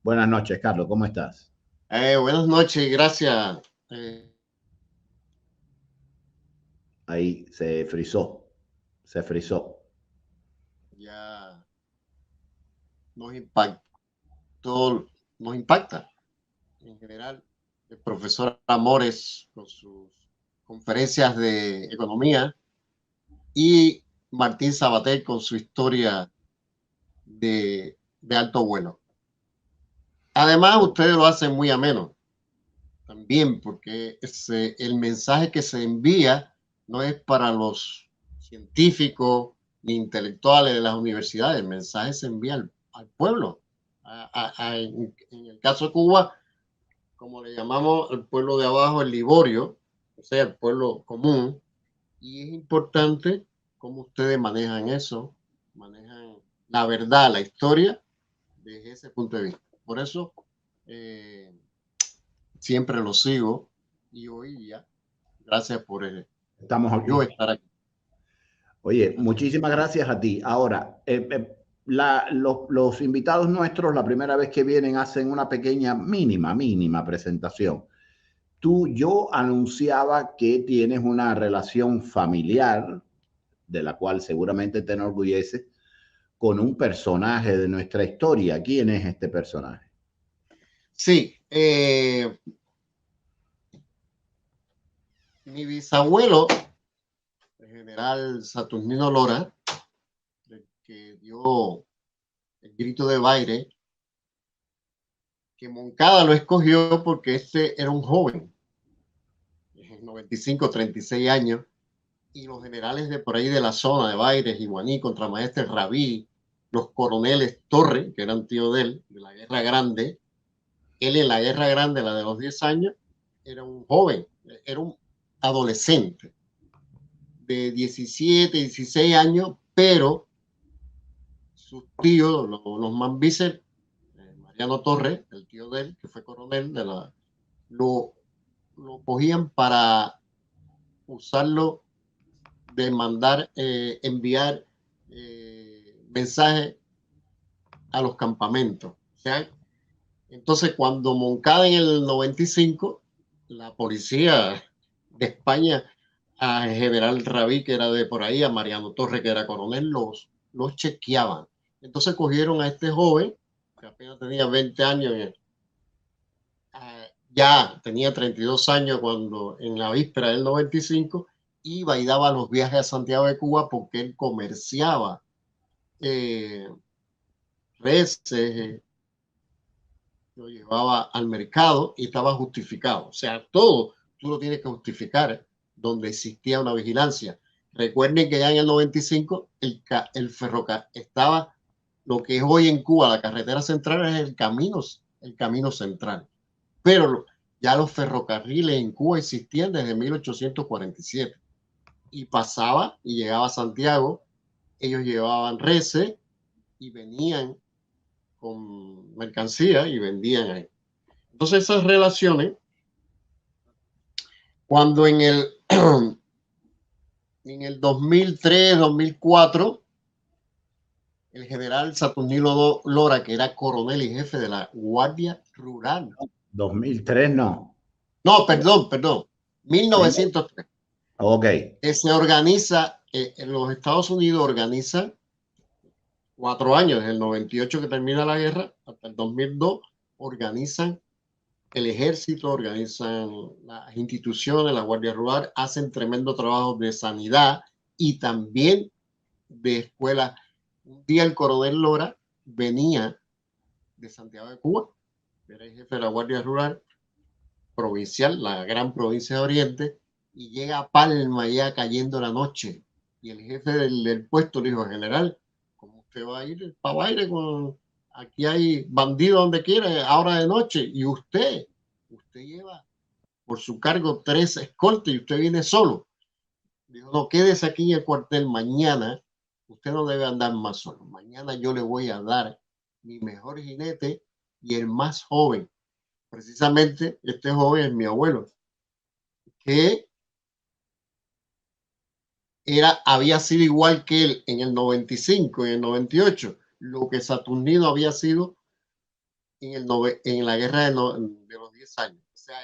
Buenas noches, Carlos, ¿cómo estás? Buenas noches, gracias. Eh, Ahí se frizó. ya nos impactó, nos impacta en general el profesor Amores con sus conferencias de economía y Martín Sabater con su historia de alto vuelo. Además, ustedes lo hacen muy ameno también porque el mensaje que se envía no es para los científicos ni intelectuales de las universidades, el mensaje se envía al pueblo. En el caso de Cuba, como le llamamos al pueblo de abajo, el Liborio, o sea, el pueblo común, y es importante cómo ustedes manejan eso, manejan la verdad, la historia, desde ese punto de vista. Por eso, eh, siempre lo sigo y hoy ya, gracias Estamos por yo aquí. estar aquí. Oye, Así es. muchísimas gracias a ti. Ahora, los invitados nuestros, la primera vez que vienen, hacen una pequeña, mínima presentación. Yo anunciaba que tienes una relación familiar, de la cual seguramente te enorgullece, con un personaje de nuestra historia. ¿Quién es este personaje? Sí, mi bisabuelo, el general Saturnino Lora, el que dio el grito de baile, que Moncada lo escogió porque este era un joven, 95, 36 años, y los generales de por ahí de la zona de Baires, Iguaní, contramaestre Rabí, los coroneles Torre, que eran tío de él, de la Guerra Grande, él en la Guerra Grande, la de los 10 años, era un joven, era un adolescente de 17, 16 años, pero sus tíos, los Mambises, Mariano Torres, el tío de él, que fue coronel, lo, lo cogían para usarlo de mandar, enviar mensajes a los campamentos. O sea, entonces, cuando Moncada en el 95, la policía de España, a General Rabí, que era de por ahí, a Mariano Torre, que era coronel, los chequeaban. Entonces cogieron a este joven, que apenas tenía 20 años, ya tenía 32 años cuando en la víspera del 95 iba y daba los viajes a Santiago de Cuba porque él comerciaba eh, reses, lo llevaba al mercado y estaba justificado. O sea, todo tú lo tienes que justificar donde existía una vigilancia. Recuerden que ya en el 95 el ferrocarril estaba, lo que es hoy en Cuba la carretera central es el camino central. Pero ya los ferrocarriles en Cuba existían desde 1847 y pasaba y llegaba a Santiago, ellos llevaban reses y venían con mercancía y vendían ahí. Entonces esas relaciones, cuando en el 2003, 2004, el general Saturnino Lora, que era coronel y jefe de la Guardia Rural, 2003 no. no, perdón, Tengo. 1903, Ok. que se organiza, en los Estados Unidos organiza 4 años, desde el 98 que termina la guerra hasta el 2002, organizan el ejército, organizan las instituciones, la Guardia Rural, hacen tremendo trabajo de sanidad y también de escuela. Un día el coronel Lora venía de Santiago de Cuba, era el jefe de la Guardia Rural provincial, la gran provincia de Oriente, y llega a Palma ya cayendo la noche. Y el jefe del puesto le dijo, general, ¿cómo usted va a ir para Baile con... Aquí hay bandidos donde quiera, ahora de noche, y usted lleva por su cargo 3 escoltas y usted viene solo. Dijo, no, quédese aquí en el cuartel mañana, usted no debe andar más solo. Mañana yo le voy a dar mi mejor jinete y el más joven. Precisamente este joven es mi abuelo, que había sido igual que él en el 95, en el 98, lo que Saturnino había sido en la guerra de los 10 años. O sea,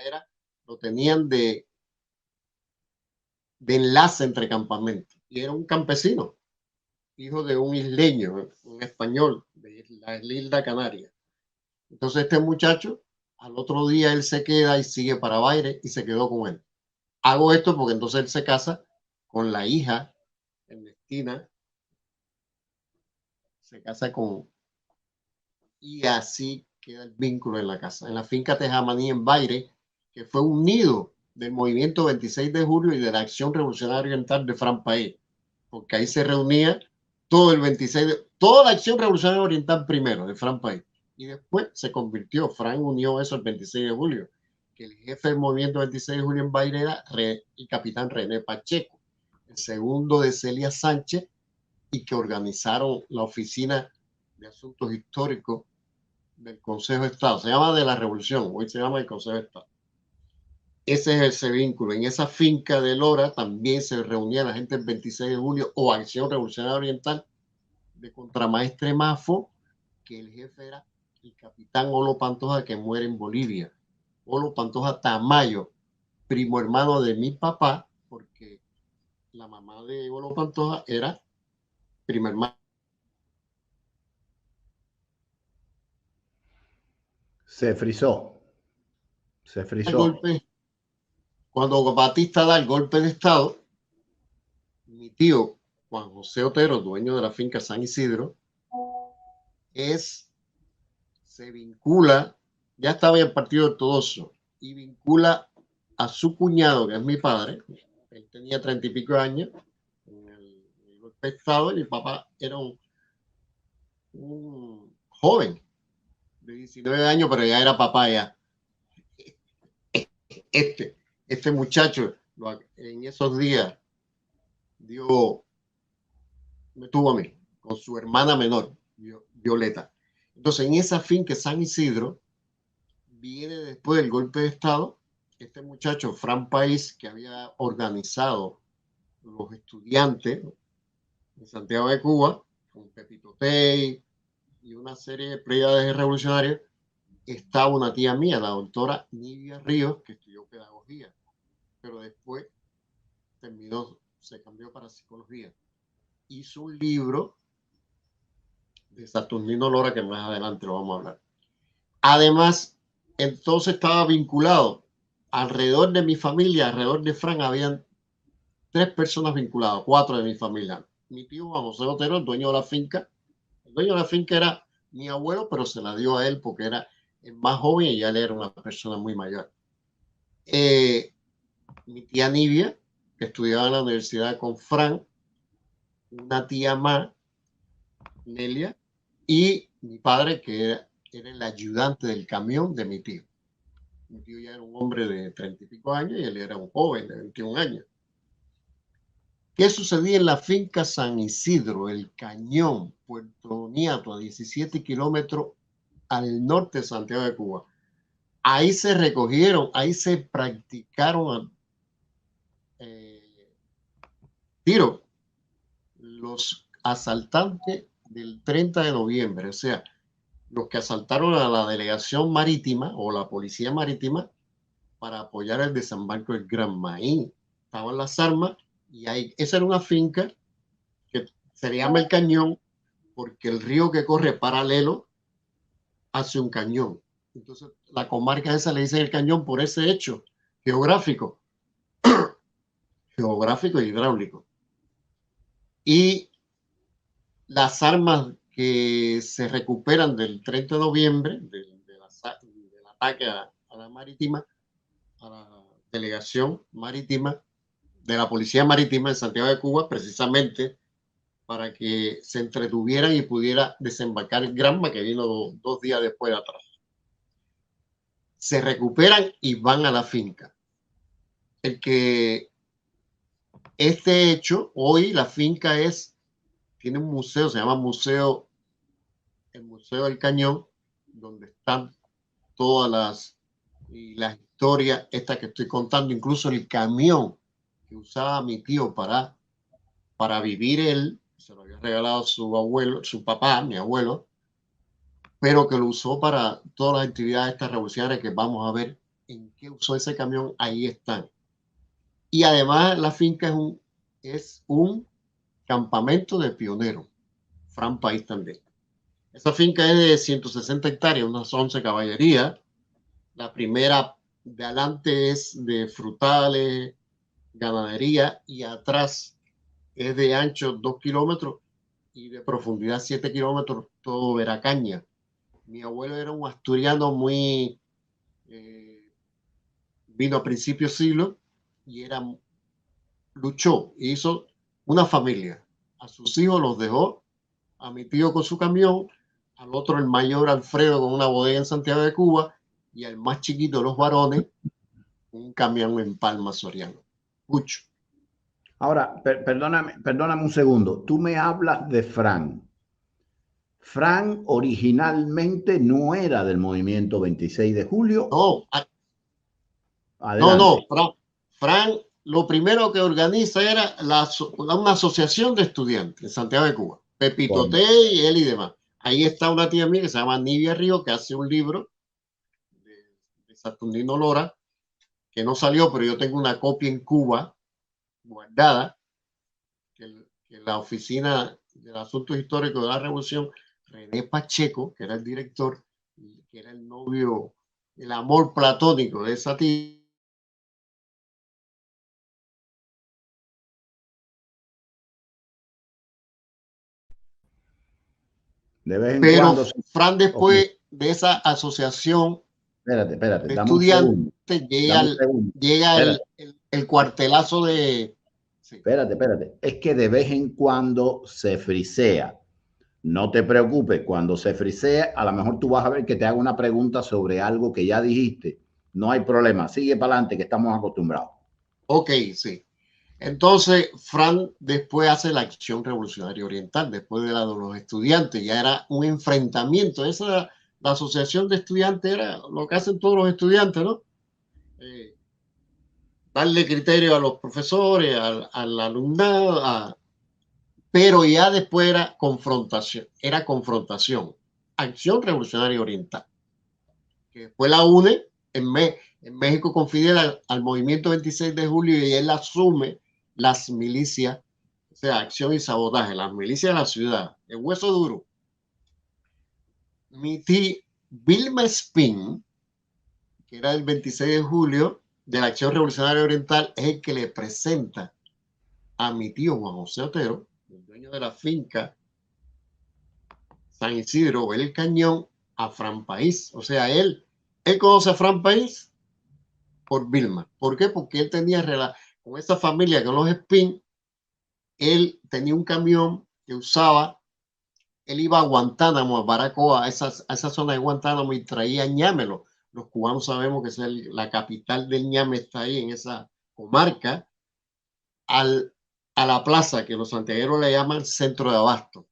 lo tenían de enlace entre campamentos. Y era un campesino, hijo de un isleño, un español de la isla Canaria. Entonces este muchacho, al otro día él se queda y sigue para Baire y se quedó con él. Hago esto porque entonces él se casa con la hija Ernestina, se casa con, y así queda el vínculo en la casa. En la finca Tejamaní en Baire, que fue un nido del movimiento 26 de julio y de la Acción Revolucionaria Oriental de Fran País, porque ahí se reunía todo el 26 toda la Acción Revolucionaria Oriental primero de Fran País, y después se convirtió, Fran unió eso el 26 de julio, que el jefe del movimiento 26 de julio en Baile era el capitán René Pacheco, el segundo de Celia Sánchez, y que organizaron la Oficina de Asuntos Históricos del Consejo de Estado. Se llama de la Revolución, hoy se llama el Consejo de Estado. Ese es ese vínculo. En esa finca de Lora también se reunía la gente el 26 de julio o Acción Revolucionaria Oriental de Contramaestre Mafo, que el jefe era el capitán Olo Pantoja, que muere en Bolivia. Olo Pantoja Tamayo, primo hermano de mi papá, porque la mamá de Olo Pantoja era primo hermano. Se frizó. Se El frizó. golpe, cuando Batista da el golpe de Estado, mi tío Juan José Otero, dueño de la finca San Isidro, se vincula, ya estaba en el Partido Ortodoxo, y vincula a su cuñado, que es mi padre. Él tenía 30 y pico años en el golpe de Estado, y mi papá era un joven de 19 años, pero ya era papá ya. Este, este muchacho en esos días me tuvo a mí, con su hermana menor, Violeta. Entonces, en esa finca San Isidro, viene después del golpe de Estado, este muchacho, Fran País, que había organizado los estudiantes de Santiago de Cuba, con Pepito Tey y una serie de pleiades revolucionarios, estaba una tía mía, la doctora Nivia Ríos, que estudió pedagogía, pero después se cambió para psicología. Hizo un libro de Saturnino Lora, que más adelante lo vamos a hablar. Además, entonces estaba vinculado alrededor de mi familia, alrededor de Fran, habían 3 personas vinculadas, 4 de mi familia. Mi tío Juan José Otero, el dueño de la finca. El dueño de la finca era mi abuelo, pero se la dio a él porque era el más joven y ya él era una persona muy mayor. Mi tía Nivia, que estudiaba en la universidad con Fran, una tía más, Nelia, y mi padre, que era el ayudante del camión de mi tío. Mi tío ya era un hombre de 30 y pico años y él era un joven de 21 años. ¿Qué sucedía en la finca San Isidro, el Cañón, Puerto Niato, a 17 kilómetros al norte de Santiago de Cuba? Ahí se recogieron, ahí se practicaron tiros los asaltantes del 30 de noviembre, o sea, los que asaltaron a la delegación marítima o la policía marítima para apoyar el desembarco del Gran Maíz. Estaban las armas y ahí, esa era una finca que se llama el Cañón porque el río que corre paralelo hace un cañón. Entonces, la comarca esa le dice el cañón por ese hecho geográfico, geográfico y hidráulico. Y las armas que se recuperan del 30 de noviembre, del ataque a la marítima, a la delegación marítima de la Policía Marítima de Santiago de Cuba, precisamente para que se entretuvieran y pudiera desembarcar el Granma, que vino 2 días después de atrás. Se recuperan y van a la finca. Este hecho, hoy la finca tiene un museo, se llama el Museo del Cañón, donde están todas las historias, estas que estoy contando, incluso el camión que usaba mi tío para vivir él, se lo había regalado su abuelo, su papá, mi abuelo, pero que lo usó para todas las actividades estas revolucionarias que vamos a ver en qué usó ese camión, ahí están. Y además la finca es un campamento de pioneros, Fran País también. Esa finca es de 160 hectáreas, unas 11 caballerías. La primera de adelante es de frutales, ganadería, y atrás es de ancho 2 kilómetros y de profundidad 7 kilómetros, todo veracaña. Mi abuelo era un asturiano muy, vino a principios de siglo y luchó, hizo una familia. A sus hijos los dejó, a mi tío con su camión, al otro el mayor Alfredo con una bodega en Santiago de Cuba y al más chiquito de los varones un camión en Palma Soriano. Mucho. Ahora, perdóname un segundo. Tú me hablas de Fran. Fran originalmente no era del movimiento 26 de julio. No, Adelante. Fran lo primero que organiza era una asociación de estudiantes en Santiago de Cuba. Pepito T y él y demás. Ahí está una tía mía que se llama Nivia Río, que hace un libro de Saturnino Lora, que no salió, pero yo tengo una copia en Cuba guardada, que la oficina de Asuntos Históricos de la Revolución, René Pacheco, que era el director, que era el novio, el amor platónico de esa tía. De vez en Pero cuando. Fran, Okay. después de esa asociación Espérate, de dame un segundo. estudiantes, Dame un segundo. llega Espérate, el cuartelazo de... Sí. espérate. Es que de vez en cuando se frisea. No te preocupes, cuando se frisee, a lo mejor tú vas a ver que te hago una pregunta sobre algo que ya dijiste. No hay problema, sigue para adelante, que estamos acostumbrados. Ok, sí. Entonces, Fran después hace la Acción Revolucionaria Oriental, después de la de los estudiantes, ya era un enfrentamiento. La asociación de estudiantes era lo que hacen todos los estudiantes, ¿no? Darle criterio a los profesores, al alumnado, pero ya después era confrontación. Acción Revolucionaria Oriental, que después la une en México con Fidel al movimiento 26 de julio y él asume las milicias, o sea, acción y sabotaje, las milicias de la ciudad, el hueso duro. Mi tía Vilma Espín, que era el 26 de julio de la Acción Revolucionaria Oriental, es el que le presenta a mi tío Juan José Otero, el dueño de la finca San Isidro, el Cañón, a Fran País. O sea, él conoce a Fran País por Vilma. ¿Por qué? Porque él tenía con esa familia, con los Spin, él tenía un camión que usaba, él iba a Guantánamo, a Baracoa, a esa zona de Guantánamo y traía ñame. Los cubanos sabemos que la capital del ñame está ahí en esa comarca, a la plaza que los santiagueros le llaman centro de abasto.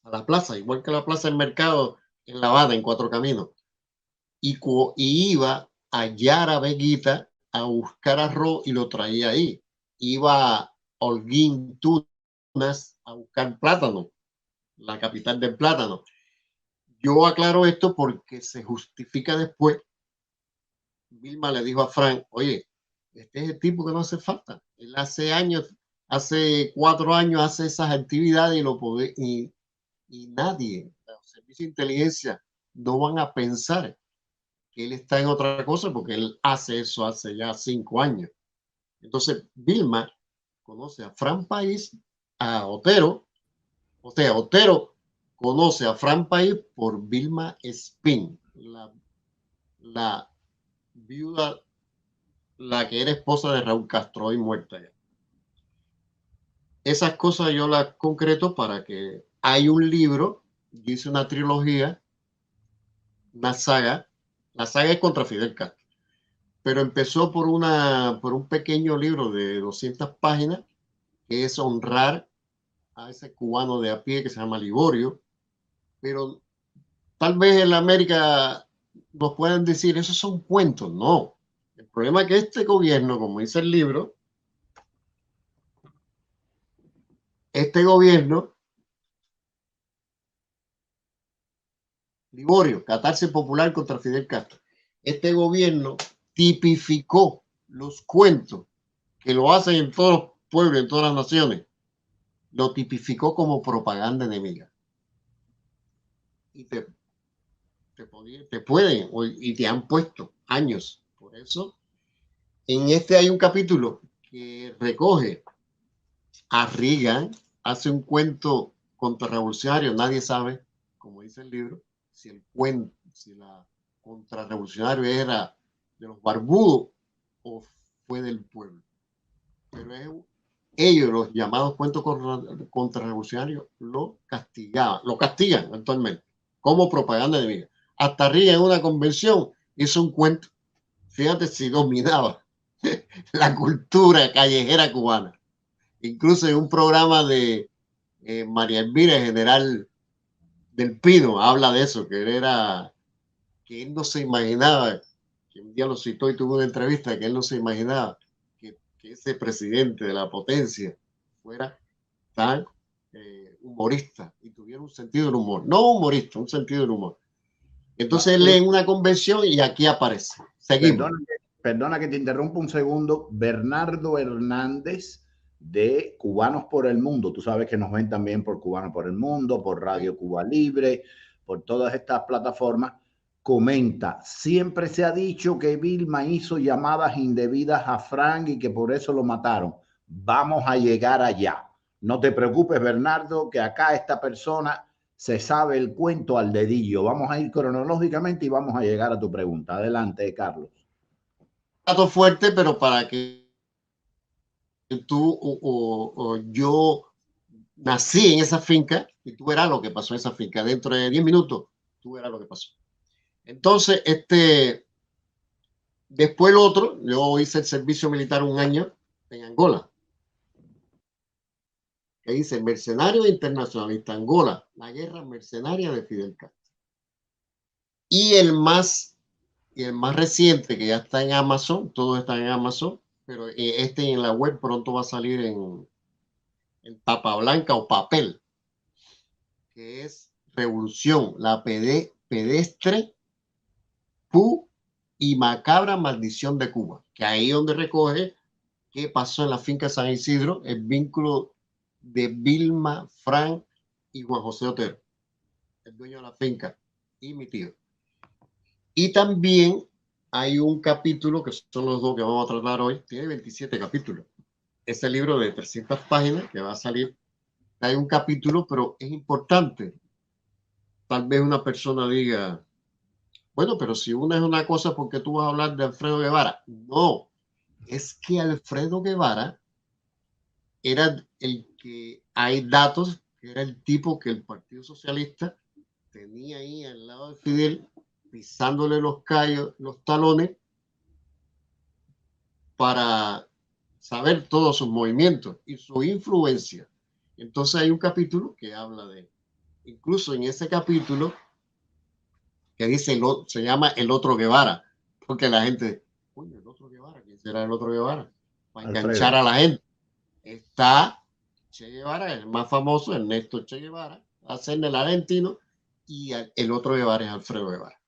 A la plaza, igual que la plaza del mercado en La Habana, en Cuatro Caminos. Y iba a Yara Veguita a buscar arroz y lo traía ahí. Iba a Holguín, Tunas, a buscar plátano, la capital del plátano. Yo aclaro esto porque se justifica después. Vilma le dijo a Frank, oye, este es el tipo que no hace falta. Él hace 4 años hace esas actividades y nadie, los servicios de inteligencia no van a pensar que él está en otra cosa porque él hace eso hace ya 5 años. Entonces, Vilma conoce a Fran País, a Otero, o sea, Otero conoce a Fran País por Vilma Espín, la viuda, la que era esposa de Raúl Castro, hoy muerta ya. Esas cosas yo las concreto para que hay un libro, dice una trilogía, una saga, la saga es contra Fidel Castro, pero empezó por un pequeño libro de 200 páginas, que es honrar a ese cubano de a pie que se llama Liborio, pero tal vez en la América nos puedan decir, esos son cuentos. No, el problema es que este gobierno, como dice el libro, este gobierno Liborio, catarsis popular contra Fidel Castro. Este gobierno tipificó los cuentos, que lo hacen en todos los pueblos, en todas las naciones, lo tipificó como propaganda enemiga. Y te pueden, y te han puesto años. Por eso, en este hay un capítulo que recoge a Reagan, hace un cuento contrarrevolucionario, nadie sabe, como dice el libro, si el cuento, si la contrarrevolucionario era de los barbudos o fue del pueblo. Pero ellos, los llamados cuentos contrarrevolucionarios, lo castigan actualmente como propaganda enemiga. Hasta Reagan en una convención hizo un cuento, fíjate si dominaba la cultura callejera cubana. Incluso en un programa de María Elvira, general del Pino, habla de eso, que él no se imaginaba, que un día lo citó y tuvo una entrevista, que él no se imaginaba que ese presidente de la potencia fuera tan humorista y tuviera un sentido del humor. No humorista, un sentido del humor. Entonces él lee en una convención y aquí aparece. Seguimos. Perdona que te interrumpa un segundo. Bernardo Hernández de Cubanos por el Mundo. Tú sabes que nos ven también por Cubanos por el Mundo, por Radio Cuba Libre, por todas estas plataformas. Comenta, siempre se ha dicho que Vilma hizo llamadas indebidas a Frank y que por eso lo mataron. Vamos a llegar allá. No te preocupes, Bernardo, que acá esta persona se sabe el cuento al dedillo. Vamos a ir cronológicamente y vamos a llegar a tu pregunta. Adelante, Carlos. Dato fuerte, pero para que tú o yo nací en esa finca y tú verás lo que pasó en esa finca. Dentro de 10 minutos, tú verás lo que pasó. Entonces, después el otro, yo hice el servicio militar un año en Angola. Que dice mercenario internacionalista Angola, la guerra mercenaria de Fidel Castro. Y el más reciente, que ya está en Amazon, todo está en Amazon, pero en la web pronto va a salir en tapa blanca o papel, que es Revolución, la pedestre, pu y macabra maldición de Cuba, que ahí donde recoge qué pasó en la finca San Isidro, el vínculo de Vilma, Frank y Juan José Otero, el dueño de la finca, y mi tío. Y también hay un capítulo, que son los dos que vamos a tratar hoy, tiene 27 capítulos. Ese libro de 300 páginas que va a salir, hay un capítulo, pero es importante. Tal vez una persona diga, bueno, pero si una es una cosa, ¿por qué tú vas a hablar de Alfredo Guevara? No, es que Alfredo Guevara era el que hay datos, que era el tipo que el Partido Socialista tenía ahí al lado de Fidel, pisándole los callos, los talones, para saber todos sus movimientos y su influencia. Entonces hay un capítulo que habla de, incluso en ese capítulo, que dice, se llama El Otro Guevara, porque la gente, uy, el otro Guevara, ¿quién será el otro Guevara? Para enganchar a la gente. Está Che Guevara, el más famoso, Ernesto Che Guevara, hacer el argentino, y el otro Guevara es Alfredo Guevara.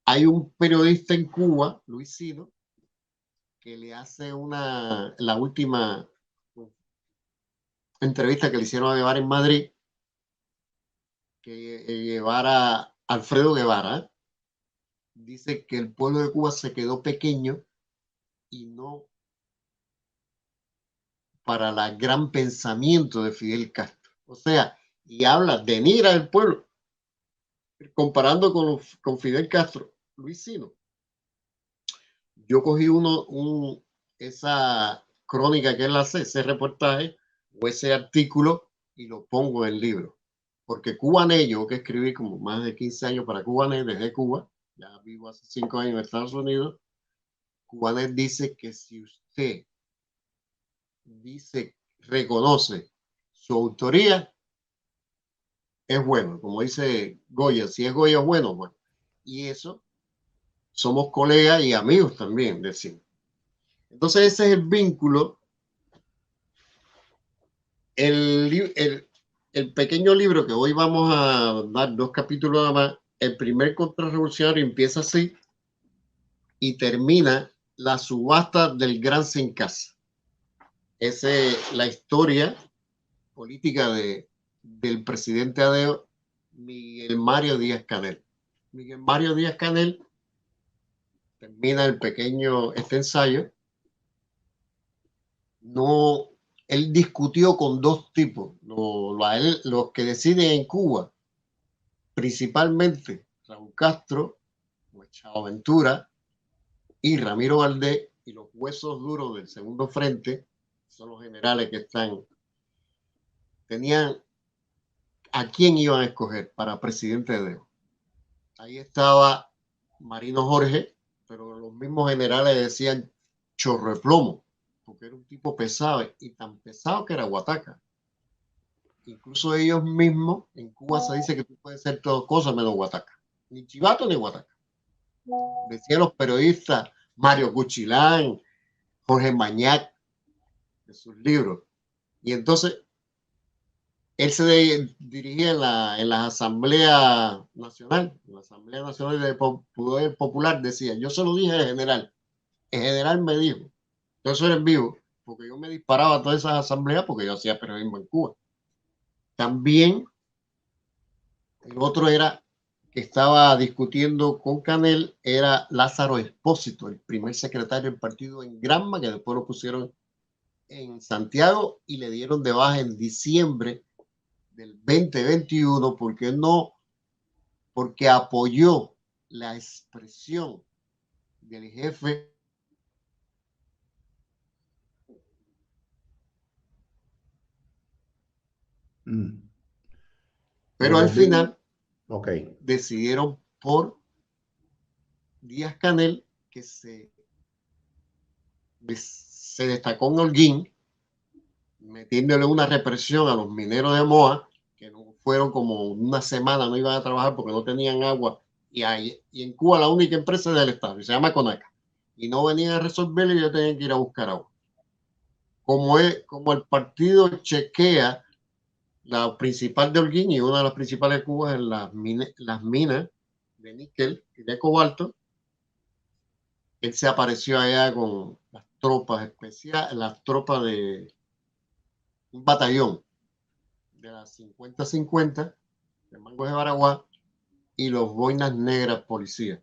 Hay un periodista en Cuba, Luis Sino, que le hace la última entrevista que le hicieron a Guevara en Madrid, que Guevara, Alfredo Guevara, dice que el pueblo de Cuba se quedó pequeño y no para el gran pensamiento de Fidel Castro. O sea, y habla, denigra del pueblo, comparando con Fidel Castro. Luis Sino. Yo cogí esa crónica que él hace, ese reportaje o ese artículo, y lo pongo en el libro. Porque Cubané, yo que escribí como más de 15 años para Cubané, desde Cuba, ya vivo hace 5 años en Estados Unidos, Cubané dice que si usted reconoce su autoría, es bueno. Como dice Goya, si es Goya, es bueno, bueno. Y eso, somos colegas y amigos también, decimos. Entonces ese es el vínculo. El pequeño libro que hoy vamos a dar 2 capítulos nada más, el primer contrarrevolucionario empieza así y termina la subasta del Gran Sin Casa. Esa es la historia política del presidente Adeo, Miguel Mario Díaz-Canel. Miguel Mario Díaz-Canel termina este ensayo. No, él discutió con dos tipos, los que deciden en Cuba, principalmente Raúl Castro, Chao Ventura y Ramiro Valdés, y los huesos duros del segundo frente son los generales que tenían a quién iban a escoger para presidente de Deo. Ahí estaba Marino Jorge, pero los mismos generales decían chorro de plomo, porque era un tipo pesado, y tan pesado que era guataca. Incluso ellos mismos, en Cuba se dice que tú puedes ser todas cosas menos guataca. Ni chivato ni guataca. Decían los periodistas Mario Cuchilán, Jorge Mañac, de sus libros. Y entonces él se dirigía en la Asamblea Nacional, en la Asamblea Nacional de Poder Popular, decía, yo se lo dije al general. El general me dijo, eso era en vivo, porque yo me disparaba a todas esas asambleas porque yo hacía periodismo en Cuba. También el otro era que estaba discutiendo con Canel, era Lázaro Espósito, el primer secretario del partido en Granma, que después lo pusieron en Santiago y le dieron de baja en diciembre del 2021 porque apoyó la expresión del jefe pero al final decidieron por Díaz-Canel, que se destacó en Holguín, metiéndole una represión a los mineros de Moa, que no fueron como una semana, no iban a trabajar porque no tenían agua. Y en Cuba la única empresa es del Estado, y se llama Conaca. Y no venían a resolverlo y yo tenía que ir a buscar agua. Como el partido chequea la principal de Holguín y una de las principales de Cuba es las minas de níquel y de cobalto, él se apareció allá con las tropas especiales, las tropas de un batallón de las 50-50 de Mangos de Baraguá y los boinas negras policías.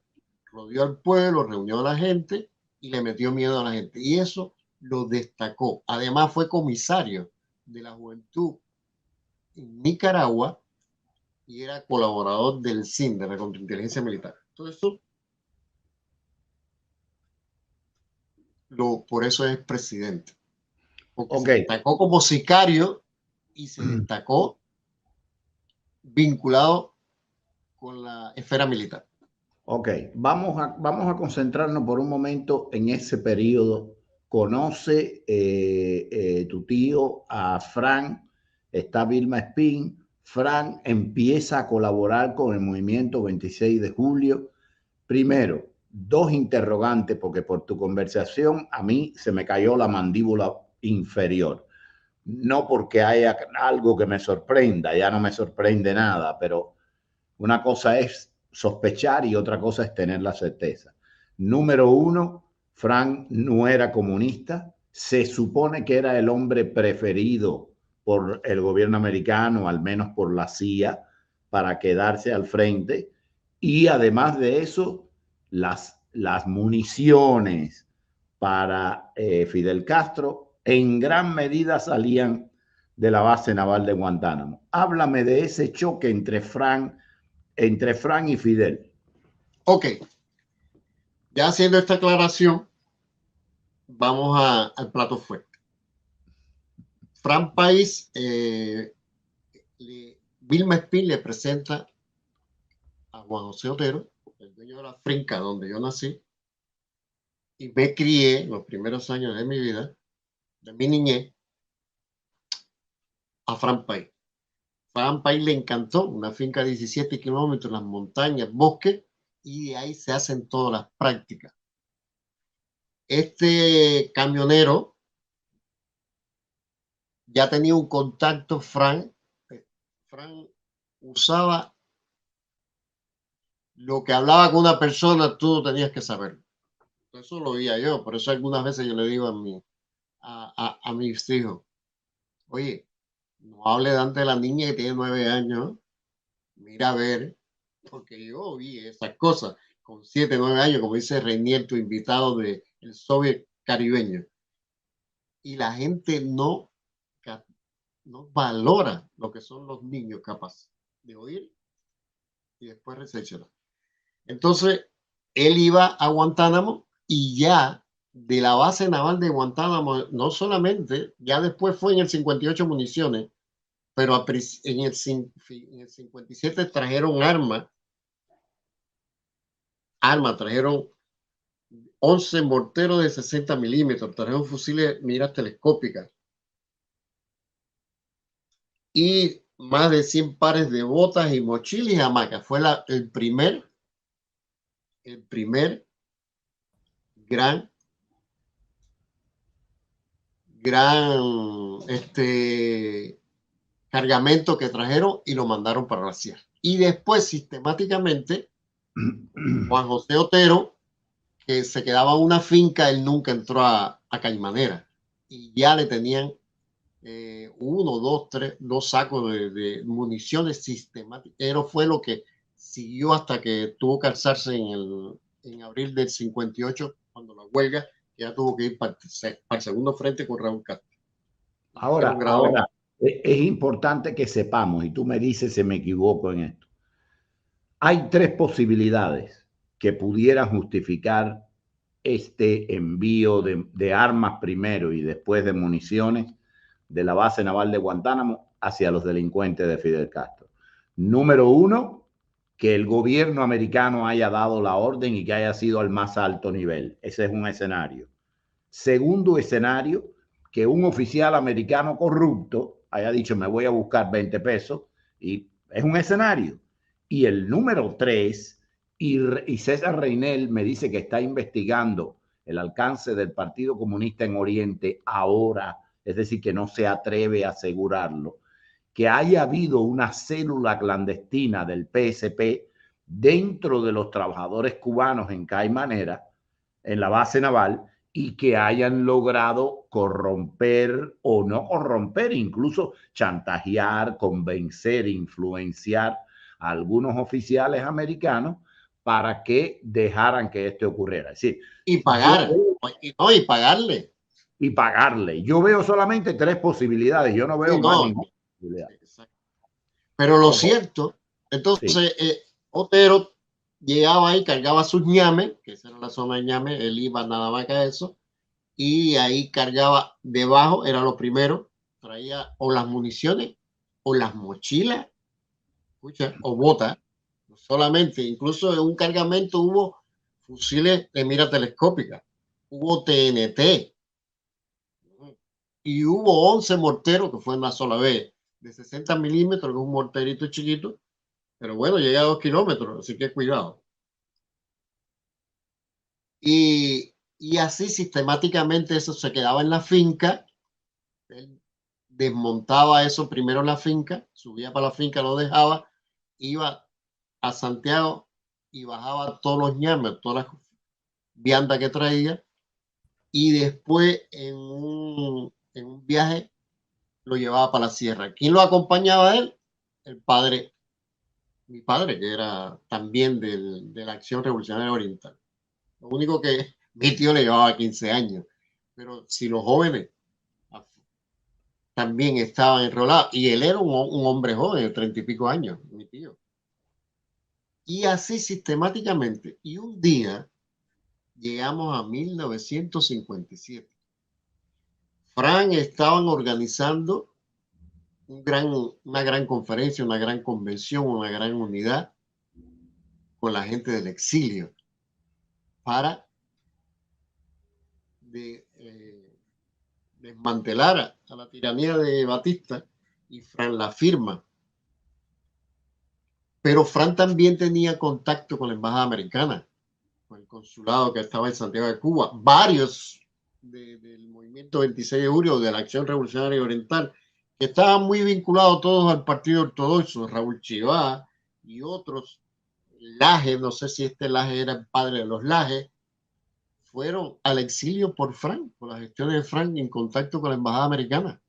Rodeó al pueblo, reunió a la gente y le metió miedo a la gente. Y eso lo destacó. Además fue comisario de la juventud en Nicaragua y era colaborador del CIN, de la Contrainteligencia Militar. Todo eso, por eso es presidente. Porque se destacó como sicario y se destacó vinculado con la esfera militar. Ok, vamos a concentrarnos por un momento en ese periodo. Conoce tu tío a Frank, está Vilma Espín. Frank empieza a colaborar con el movimiento 26 de julio. Primero, dos interrogantes, porque por tu conversación a mí se me cayó la mandíbula inferior. No porque haya algo que me sorprenda, ya no me sorprende nada, pero una cosa es sospechar y otra cosa es tener la certeza. Número uno, Frank no era comunista, se supone que era el hombre preferido por el gobierno americano, al menos por la CIA, para quedarse al frente. Y además de eso, las municiones para Fidel Castro en gran medida salían de la base naval de Guantánamo. Háblame de ese choque entre Frank y Fidel. Ok, ya haciendo esta aclaración, vamos al plato fuerte. Frank País, Vilma Espín le presenta a Juan José Otero, el dueño de la finca donde yo nací, y me crié los primeros años de mi vida, de mi niñez, a Frank País. Frank País le encantó, una finca de 17 kilómetros, las montañas, bosque, y de ahí se hacen todas las prácticas. Este camionero ya tenía un contacto. Frank usaba lo que hablaba con una persona, tú no tenías que saberlo. Eso lo oía yo, por eso algunas veces yo le digo a mis hijos, oye, no hable delante de la niña que tiene 9 años, mira a ver, porque yo vi esas cosas con 7, 9 años, como dice Reinier, tu invitado del Soviet caribeño, y la gente no valora lo que son los niños capaces de oír y después recepcionar. Entonces, él iba a Guantánamo y ya de la base naval de Guantánamo, no solamente, ya después fue en el 58 municiones, pero en el 57 trajeron trajeron 11 morteros de 60 milímetros, trajeron fusiles miras telescópicas y más de 100 pares de botas y mochilas y hamacas. Fue el primer gran cargamento que trajeron y lo mandaron para la sierra. Y después, sistemáticamente, Juan José Otero, que se quedaba en una finca, él nunca entró a Caimanera. Y ya le tenían 1, 2, 3, 2 sacos de municiones sistemáticas. Pero fue lo que siguió hasta que tuvo que alzarse en abril del 58, cuando la huelga, ya tuvo que ir para el segundo frente con Raúl Castro. Ahora, es importante que sepamos, y tú me dices si me equivoco en esto. Hay tres posibilidades que pudieran justificar este envío de armas primero y después de municiones de la base naval de Guantánamo hacia los delincuentes de Fidel Castro. Número uno, que el gobierno americano haya dado la orden y que haya sido al más alto nivel. Ese es un escenario. Segundo escenario, que un oficial americano corrupto haya dicho me voy a buscar 20 pesos y es un escenario. Y el número tres, y César Reinel me dice que está investigando el alcance del Partido Comunista en Oriente ahora, es decir, que no se atreve a asegurarlo, que haya habido una célula clandestina del PSP dentro de los trabajadores cubanos en Caimanera, en la base naval, y que hayan logrado corromper o no corromper, incluso chantajear, convencer, influenciar a algunos oficiales americanos para que dejaran que esto ocurriera. Es decir, y pagar, y pagarle. Y pagarle. Yo veo solamente tres posibilidades, yo no veo Sí, más no, ninguna posibilidad. Pero lo cierto, entonces, Otero llegaba ahí, cargaba sus ñames, que esa era la zona de ñame, él iba nada más que a eso, y ahí cargaba debajo, era lo primero, traía o las municiones o las mochilas, escucha, o botas, solamente, incluso en un cargamento hubo fusiles de mira telescópica, hubo TNT, y hubo 11 morteros, que fue una sola vez, de 60 milímetros, que es un morterito chiquito, pero bueno, llega a 2 kilómetros, así que cuidado. Y así sistemáticamente eso se quedaba en la finca. Él desmontaba eso primero en la finca, subía para la finca, lo dejaba, iba a Santiago y bajaba todos los ñames, todas las viandas que traía, y después en un viaje lo llevaba para la sierra. ¿Quién lo acompañaba a él? El padre, mi padre, que era también de la Acción Revolucionaria Oriental. Lo único que mi tío le llevaba 15 años. Pero si los jóvenes también estaban enrolados, y él era un hombre joven, de 30 y pico años, mi tío. Y así sistemáticamente. Y un día llegamos a 1957. Fran estaban organizando una gran conferencia, una gran convención, una gran unidad con la gente del exilio para desmantelar a la tiranía de Batista, y Fran la firma. Pero Fran también tenía contacto con la embajada americana, con el consulado que estaba en Santiago de Cuba. Varios del movimiento 26 de julio, de la Acción Revolucionaria Oriental, que estaban muy vinculados todos al Partido Ortodoxo, Raúl Chivá y otros Laje, no sé si este Laje era el padre de los Lajes, fueron al exilio por Frank, por las gestiones de Frank en contacto con la embajada americana.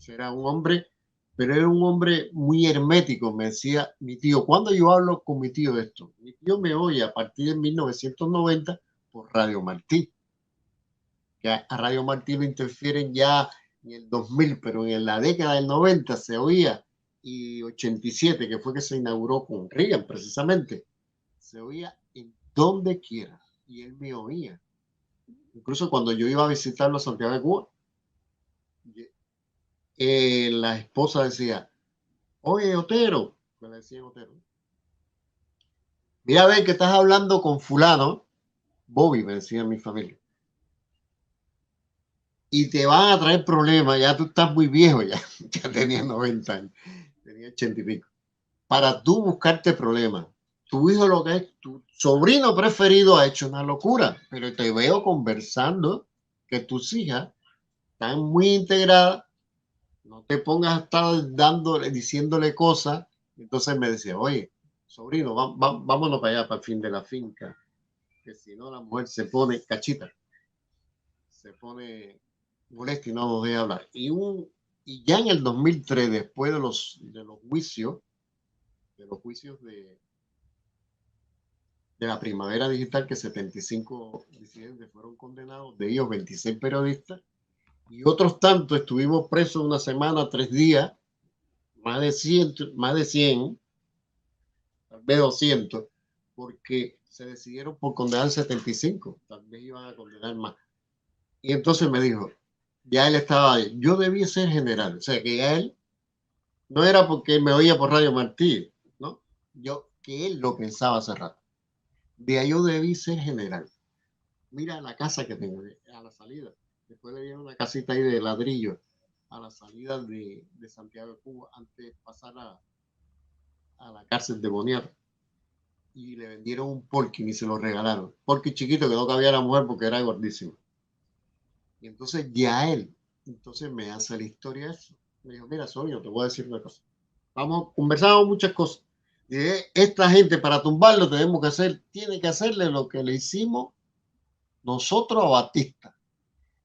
Era un hombre, pero era un hombre muy hermético, me decía mi tío. Cuando yo hablo con mi tío de esto, mi tío me oye a partir de 1990 por Radio Martí, que a Radio Martí lo interfieren ya en el 2000, pero en la década del 90 se oía, y 87, que fue que se inauguró con Reagan precisamente, se oía en donde quiera, y él me oía. Incluso cuando yo iba a visitarlo a Santiago de Cuba, la esposa decía, oye, Otero, me decía Otero, mira a ver que estás hablando con fulano, Bobby, me decía mi familia, y te van a traer problemas, ya tú estás muy viejo, ya, ya tenía 90 años, tenía 80 y pico, para tú buscarte problemas. Tu hijo, lo que es tu sobrino preferido, ha hecho una locura, pero te veo conversando que tus hijas están muy integradas, no te pongas a estar dándole, diciéndole cosas. Entonces me decía, oye, sobrino, vámonos para allá, para el fin de la finca, que si no la mujer se pone cachita, se pone molesta y no nos deja hablar. Y ya en el 2003, después de los juicios, de la primavera digital, que 75 disidentes fueron condenados, de ellos 26 periodistas, y otros tantos estuvimos presos una semana, 3 días, más de 100, tal vez 200, porque se decidieron por condenar 75, tal vez iban a condenar más. Y entonces me dijo, ya él estaba ahí, yo debía ser general, o sea que ya él, no era porque me oía por Radio Martí, ¿no? Que él lo pensaba hace rato. De ahí yo debí ser general. Mira la casa que tengo a la salida. Después le dieron una casita ahí de ladrillo a la salida de Santiago de Cuba antes de pasar a la cárcel de Boniato. Y le vendieron un Porky y se lo regalaron. Porky chiquito que no cabía a la mujer porque era gordísimo. Y entonces ya él, entonces me hace la historia eso. Me dijo, mira, Sonia, te voy a decir una cosa. Conversamos muchas cosas. Y esta gente, para tumbarlo, tiene que hacerle lo que le hicimos nosotros a Batista.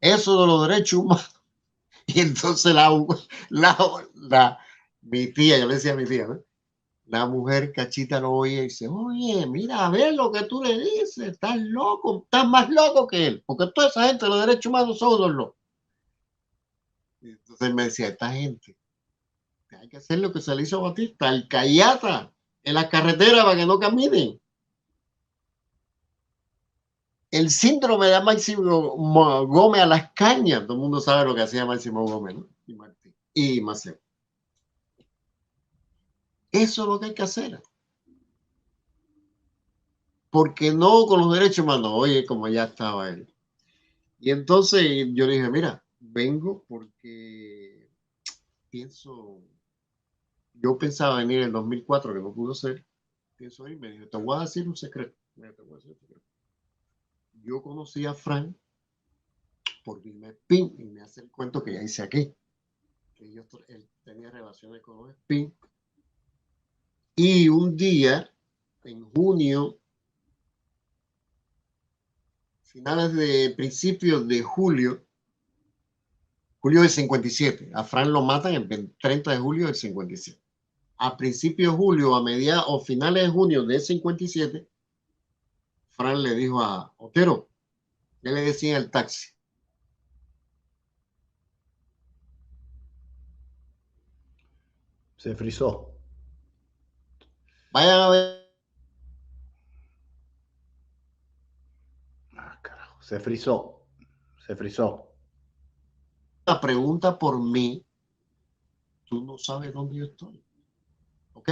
Eso de los derechos humanos. Y entonces mi tía, yo le decía a mi tía, ¿no? La mujer cachita lo oye y dice, oye, mira, a ver lo que tú le dices, estás loco, estás más loco que él, porque toda esa gente de los derechos humanos son unos locos. Y entonces me decía, esta gente, hay que hacer lo que se le hizo a Batista, el callata en la carretera para que no caminen. El síndrome de Máximo Gómez a las cañas, todo el mundo sabe lo que hacía Máximo Gómez, ¿no? Y Martín, y Maceo. Eso es lo que hay que hacer. Porque no con los derechos humanos, oye, como ya estaba él. Y entonces yo le dije, mira, vengo porque yo pensaba venir en el 2004, que no pudo ser, pienso ir, me dijo, te voy a decir un secreto. Yo conocí a Frank por Vilma Espín y me hace el cuento que ya hice aquí, que él tenía relaciones con los Espín. Y un día, en junio, principios de julio del 57, a Frank lo matan el 30 de julio del 57. A principios de julio, a mediados o finales de junio del 57, Frank le dijo a Otero, ¿qué le decía en el taxi? Se frizó. Vayan a ver. Ah, carajo. Se frizó. Se frizó. La pregunta por mí, tú no sabes dónde yo estoy. ¿Ok?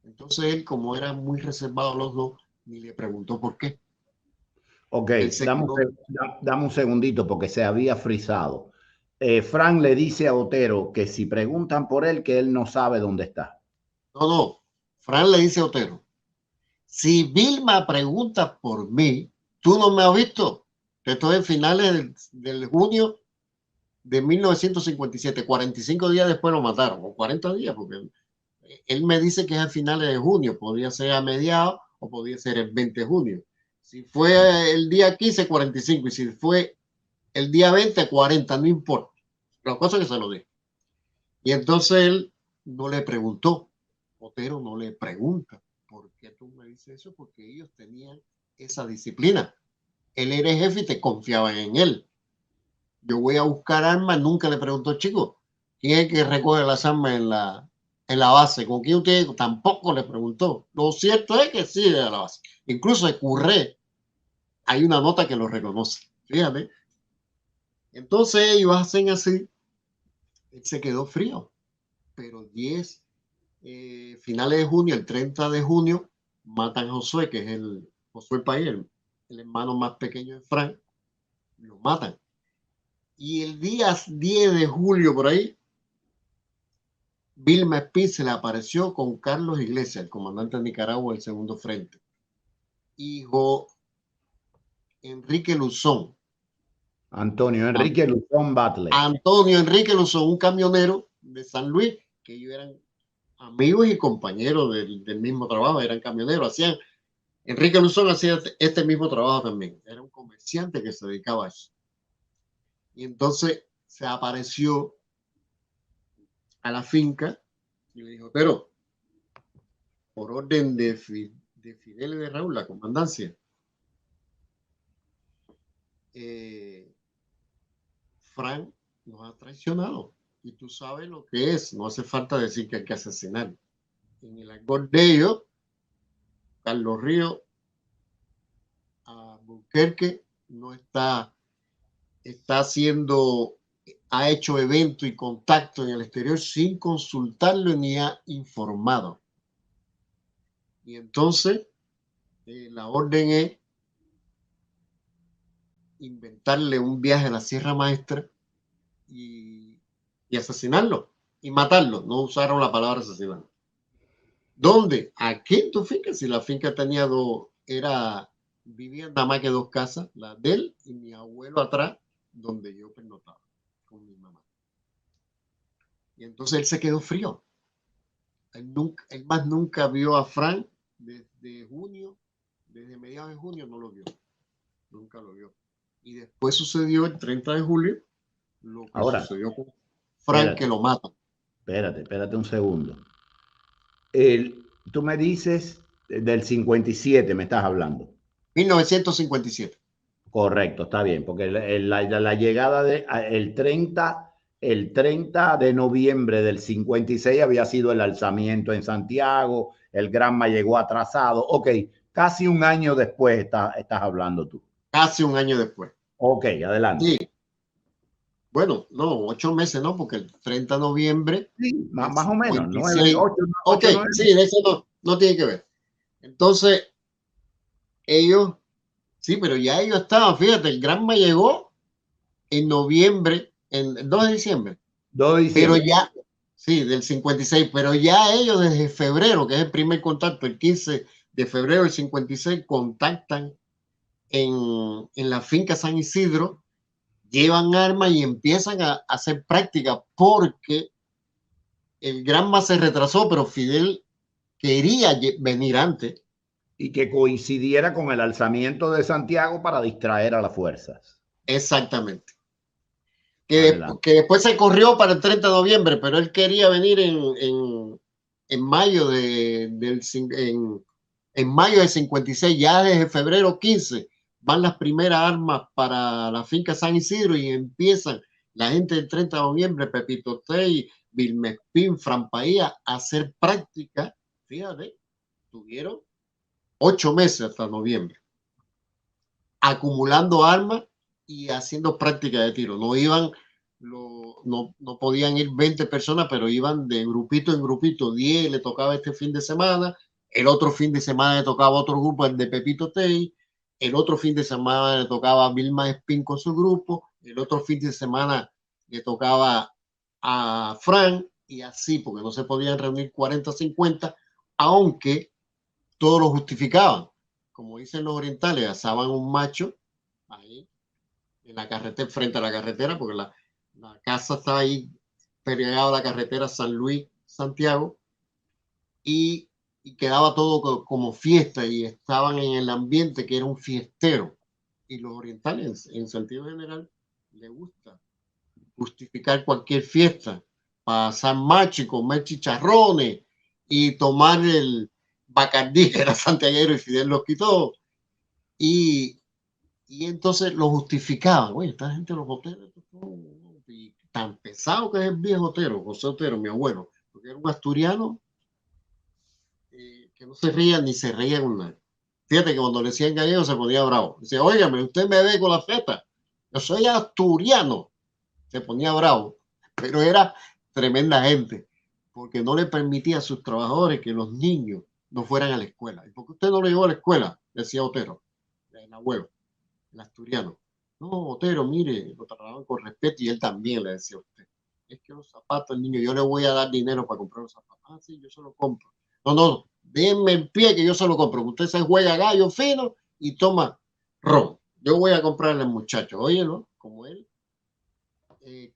Entonces él, como era muy reservado los dos, ni le preguntó por qué. Ok, dame un segundito porque se había frizado. Frank le dice a Otero que si preguntan por él, que él no sabe dónde está. No. Frank le dice a Otero, si Vilma pregunta por mí, tú no me has visto. Estoy en finales del junio de 1957, 45 días después lo mataron, o 40 días, porque Él me dice que es a finales de junio, podría ser a mediados o podría ser el 20 de junio. Si fue el día 15, 45, y si fue el día 20, 40, no importa. La cosa es que se lo dé. Y entonces él no le preguntó, Otero no le pregunta, ¿por qué tú me dices eso? Porque ellos tenían esa disciplina. Él era el jefe y te confiaban en él. Yo voy a buscar armas, nunca le preguntó, chico, ¿quién es que recoge las armas en la base? ¿Con quién usted? Tampoco le preguntó. Lo cierto es que sí era la base. Incluso de Curré hay una nota que lo reconoce. Fíjate. Entonces ellos hacen así. Él se quedó frío. Pero 10 finales de junio, el 30 de junio, matan a Josué, que es el Josué País, el hermano más pequeño de Frank. Lo matan. Y el día 10 de julio, por ahí, Vilma Espín se le apareció con Carlos Iglesias, el comandante de Nicaragua del segundo frente. Hijo Enrique Luzón. Antonio Enrique Luzón Batlle. Antonio Enrique Luzón, un camionero de San Luis, que ellos eran amigos y compañeros del mismo trabajo, eran camioneros, hacían. Enrique Luzón hacía este mismo trabajo también, era un comerciante que se dedicaba a eso. Y entonces se apareció a la finca y le dijo, pero por orden de Fidel y de Raúl, la comandancia, Frank nos ha traicionado y tú sabes lo que es, no hace falta decir que hay que asesinar. En el acorde de ellos, Carlos Ríos a Buquerque no está haciendo, ha hecho eventos y contacto en el exterior sin consultarlo ni ha informado. Y entonces la orden es inventarle un viaje a la Sierra Maestra y asesinarlo y matarlo. No usaron la palabra asesinar. ¿Dónde? Aquí en tu finca. Si la finca tenía vivían nada más que dos casas, la de él y mi abuelo atrás, donde yo pernotaba con mi mamá. Y entonces él se quedó frío. Él más nunca vio a Frank desde junio, desde mediados de junio no lo vio. Nunca lo vio. Y después sucedió el 30 de julio lo que Ahora, sucedió con Frank, que lo mata. Espérate un segundo. Tú me dices del 57, me estás hablando. 1957. Correcto, está bien, porque la llegada el 30 de noviembre del 56 había sido el alzamiento en Santiago, el Granma llegó atrasado. Ok, casi un año después estás hablando tú. Casi un año después. Ok, adelante. Sí. Bueno, no, 8 meses, ¿no? Porque el 30 de noviembre. Sí, más o menos, 56, 8, ok, 9. Sí, de eso no tiene que ver. Entonces, ellos, sí, pero ya ellos estaban, fíjate, el Granma llegó en noviembre, el 2 de diciembre. 2 de diciembre. Pero ya, sí, del 56, pero ya ellos desde febrero, que es el primer contacto, el 15 de febrero del 56, contactan en la finca San Isidro, llevan armas y empiezan a hacer práctica porque el Granma se retrasó, pero Fidel quería venir antes. Y que coincidiera con el alzamiento de Santiago para distraer a las fuerzas. Exactamente. Que después se corrió para el 30 de noviembre, pero él quería venir en mayo en mayo del 56, ya desde febrero 15 van las primeras armas para la finca San Isidro y empiezan la gente del 30 de noviembre, Pepito Tey, Vilma Espín, Fran Paía, a hacer práctica. Fíjate, tuvieron 8 meses hasta noviembre, acumulando armas y haciendo práctica de tiro. No podían ir 20 personas, pero iban de grupito en grupito. 10 le tocaba este fin de semana, el otro fin de semana le tocaba otro grupo, el de Pepito Tey, el otro fin de semana le tocaba a Vilma Espín con su grupo, el otro fin de semana le tocaba a Frank, y así, porque no se podían reunir 40 o 50, aunque todos lo justificaban. Como dicen los orientales, asaban un macho ahí en la carretera, frente a la carretera, porque la casa está ahí pegada a la carretera San Luis, Santiago, y quedaba todo como fiesta y estaban en el ambiente que era un fiestero. Y los orientales, en sentido general, les gusta justificar cualquier fiesta, pasar macho y comer chicharrones y tomar el Bacardí, que era santiaguero y Fidel los quitó. Y, y entonces lo justificaban. Oye, esta gente, los hoteles, y tan pesado que es el viejo Otero, José Otero, mi abuelo, porque era un asturiano que no se ría ni se reía con nadie. Fíjate que cuando le decían gallego se ponía bravo. Dice, óigame, usted me ve con la feta. Yo soy asturiano. Se ponía bravo, pero era tremenda gente, porque no le permitía a sus trabajadores que los niños no fueran a la escuela. ¿Y por qué usted no lo llevó a la escuela? Decía Otero, el abuelo, el asturiano. No, Otero, mire, lo trataban con respeto y él también le decía a usted. Es que los zapatos, el niño, yo le voy a dar dinero para comprar los zapatos. Ah, sí, yo se lo compro. No, no, déjenme en pie que yo se lo compro. Usted se juega gallo fino y toma ron. Yo voy a comprarle al muchacho. Óyelo, como él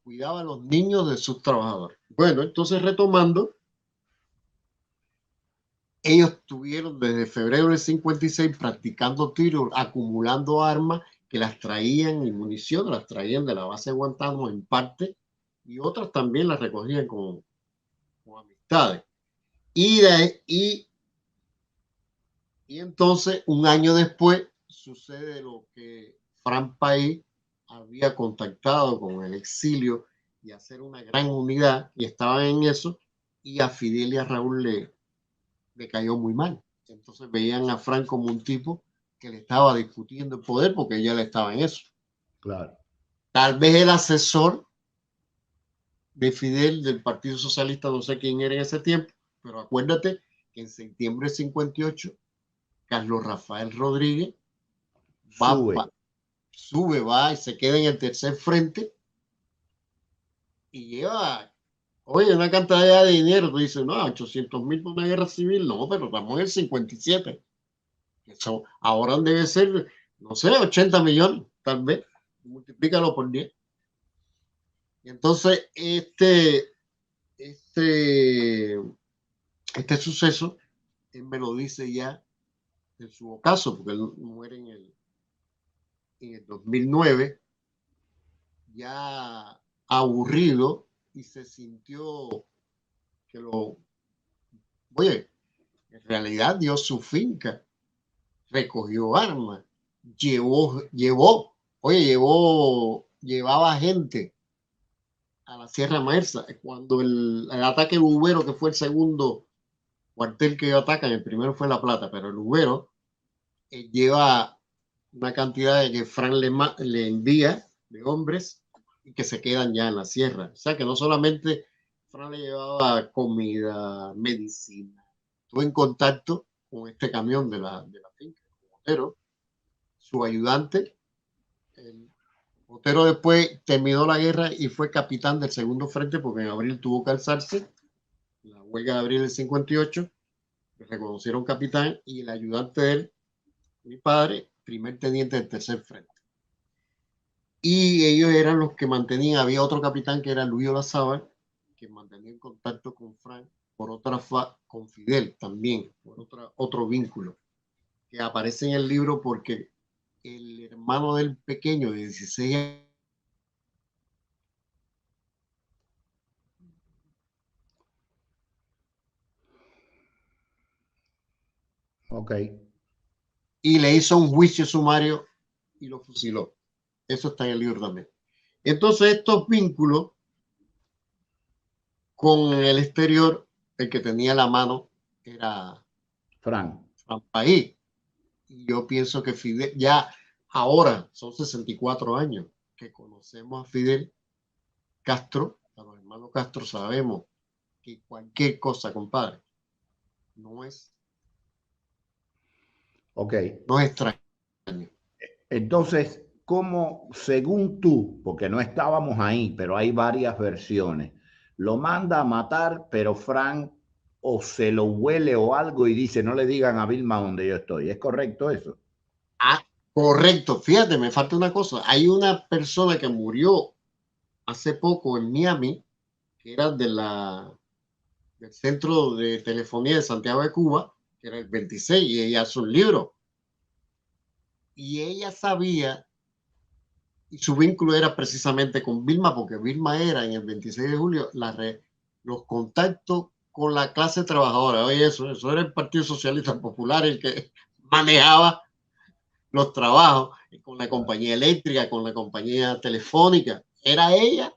cuidaba a los niños de sus trabajadores. Bueno, entonces retomando, ellos estuvieron desde febrero del 56 practicando tiros, acumulando armas que las traían y munición, las traían de la base de Guantánamo en parte y otras también las recogían con amistades. Y entonces, un año después, sucede lo que Fran País había contactado con el exilio y hacer una gran unidad, y estaban en eso, y a Fidel y a Raúl le cayó muy mal. Entonces veían a Fran como un tipo que le estaba discutiendo el poder porque ella le estaba en eso. Claro. Tal vez el asesor de Fidel del Partido Socialista, no sé quién era en ese tiempo, pero acuérdate que en septiembre del 58 Carlos Rafael Rodríguez Sube. sube, va y se queda en el tercer frente y lleva, oye, una cantidad de dinero. Tú dices, no, 800,000 por una guerra civil, no, pero estamos en el 57. Eso ahora debe ser, no sé, 80 millones, tal vez. Multiplícalo por 10. Y entonces, este suceso, él me lo dice ya en su ocaso, porque él muere en el 2009, ya aburrido, y se sintió que oye, en realidad dio su finca, recogió armas, llevaba gente a la Sierra Maestra. Cuando el ataque Ubero, que fue el segundo cuartel que atacan, el primero fue La Plata, pero el Ubero lleva una cantidad de que Fran le envía de hombres y que se quedan ya en la sierra. O sea que no solamente Fran le llevaba comida, medicina, estuvo en contacto con este camión de la finca, Otero, su ayudante. Otero después terminó la guerra y fue capitán del segundo frente porque en abril tuvo que alzarse, la huelga de abril del 58, le reconocieron capitán y el ayudante de él, mi padre, primer teniente del tercer frente. Y ellos eran los que mantenían, había otro capitán que era Luis Olazábal, que mantenía en contacto con Frank, con Fidel también, por otro vínculo, que aparece en el libro porque el hermano del pequeño de 16 años. Ok. Y le hizo un juicio sumario y lo fusiló. Eso está en el libro también. Entonces, estos vínculos con el exterior, el que tenía la mano era Fran. País. Y yo pienso que Fidel, ya ahora son 64 años que conocemos a Fidel Castro, a los hermanos Castro, sabemos que cualquier cosa, compadre, no es, Ok. no es extraño. Entonces, ¿cómo, según tú, porque no estábamos ahí, pero hay varias versiones, lo manda a matar, pero Frank o se lo huele o algo y dice, no le digan a Vilma donde yo estoy? ¿Es correcto eso? Ah, correcto. Fíjate, me falta una cosa. Hay una persona que murió hace poco en Miami, que era del Centro de Telefonía de Santiago de Cuba, que era el 26, y ella hace un libro. Y ella sabía, y su vínculo era precisamente con Vilma, porque Vilma era en el 26 de julio los contactos con la clase trabajadora. Oye, eso era el Partido Socialista Popular el que manejaba los trabajos con la compañía eléctrica, con la compañía telefónica. Era ella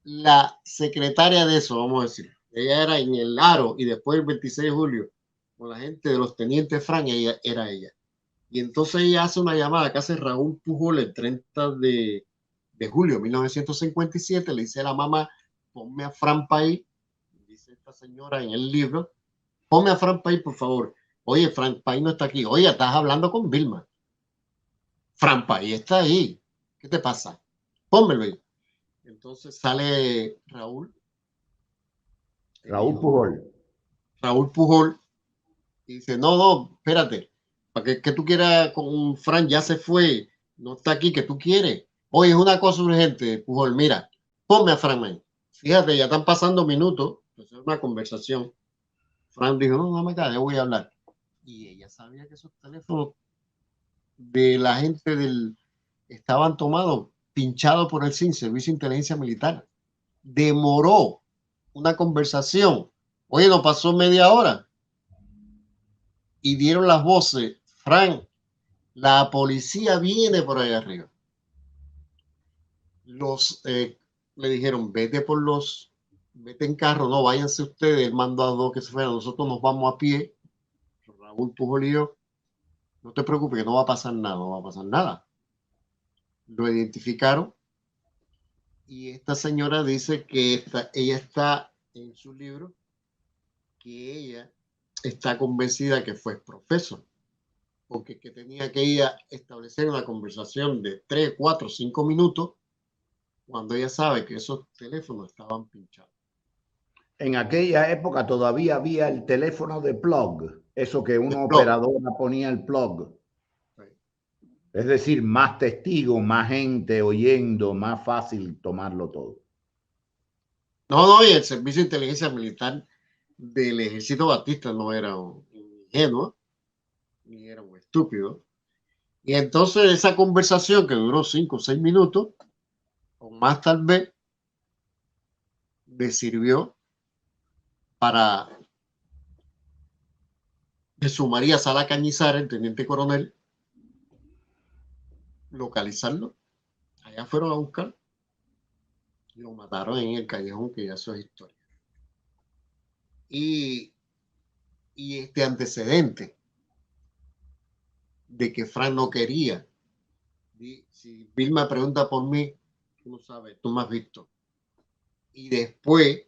la secretaria de eso, vamos a decir. Ella era en el Aro y después el 26 de julio, con la gente de los tenientes Frank, ella era ella. Y entonces ella hace una llamada que hace Raúl Pujol el 30 de julio de 1957, le dice a la mamá, ponme a Fran Pay, dice esta señora en el libro, ponme a Fran Pay, por favor. Oye, Fran Pay no está aquí. Oye, estás hablando con Vilma. Fran Pay está ahí. ¿Qué te pasa? Pónmelo ahí. Entonces sale Raúl. Raúl Pujol. Raúl Pujol. Y dice, no, espérate. ¿Para qué tú quieras con Fran? Ya se fue. No está aquí. ¿Qué tú quieres? Oye, es una cosa urgente, Pujol. Mira, ponme a Fran ahí. Fíjate, ya están pasando minutos. Pues es una conversación. Fran dijo, no me cae, yo voy a hablar. Y ella sabía que esos teléfonos de la gente estaban tomados, pinchados por el SIN, Servicio de Inteligencia Militar. Demoró una conversación. Oye, no pasó media hora. Y dieron las voces. Frank, la policía viene por allá arriba. Le dijeron, vete en carro, no, váyanse ustedes. Él mandó a dos que se fueran. Nosotros nos vamos a pie. Raúl Pujol y yo, no te preocupes, que no va a pasar nada, no va a pasar nada. Lo identificaron y esta señora dice que ella está en su libro, que ella está convencida que fue profesor, porque que tenía que ella establecer una conversación de 3, 4, 5 minutos cuando ella sabe que esos teléfonos estaban pinchados. En aquella época todavía había el teléfono de plug, eso que una operadora ponía el plug. Sí. Es decir, más testigos, más gente oyendo, más fácil tomarlo todo. No, y el Servicio de Inteligencia Militar del Ejército Batista no era un ingenuo, ni era un estúpido. Y entonces esa conversación que duró 5 o 6 minutos, o más tal vez, le sirvió para Jesús María Sala Cañizares, el teniente coronel, localizarlo. Allá fueron a buscar y lo mataron en el callejón, que ya eso es historia. Y este antecedente de que Fran no quería. Si Bill me pregunta por mí, tú no sabes, tú me has visto. Y después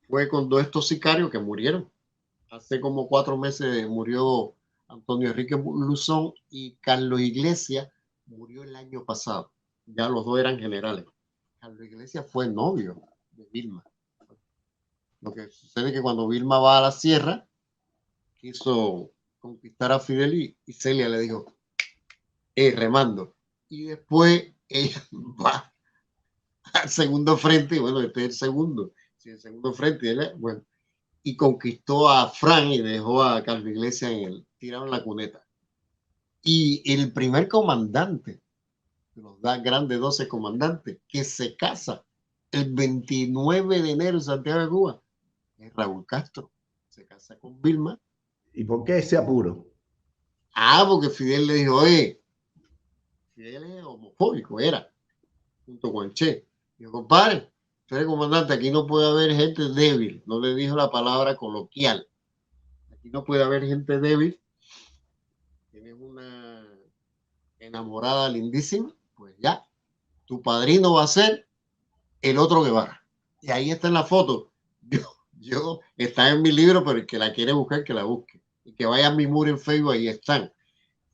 fue con todos estos sicarios que murieron. Hace como 4 meses murió Antonio Enrique Luzón y Carlos Iglesias murió el año pasado. Ya los dos eran generales. Carlos Iglesias fue novio de Vilma. Lo que sucede es que cuando Vilma va a la sierra, quiso conquistar a Fidel y Celia le dijo, remando. Y después ella va al segundo frente, y bueno, este es el segundo. Sí, el segundo frente, bueno, y conquistó a Fran y dejó a Carlos Iglesias tirado en la cuneta. Y el primer comandante, los grandes 12 comandantes, que se casa el 29 de enero en Santiago de Cuba, es Raúl Castro. Se casa con Vilma. ¿Y por qué ese apuro? Porque Fidel le dijo, Fidel es homofóbico, era, junto con Che. Dijo, compadre, tú eres comandante, aquí no puede haber gente débil. No le dijo la palabra coloquial. Aquí no puede haber gente débil. Tienes una enamorada lindísima, pues ya, tu padrino va a ser el otro Guevara. Y ahí está en la foto. Yo está en mi libro, pero el que la quiere buscar, que la busque. Y que vaya a mi muro en Facebook, ahí están.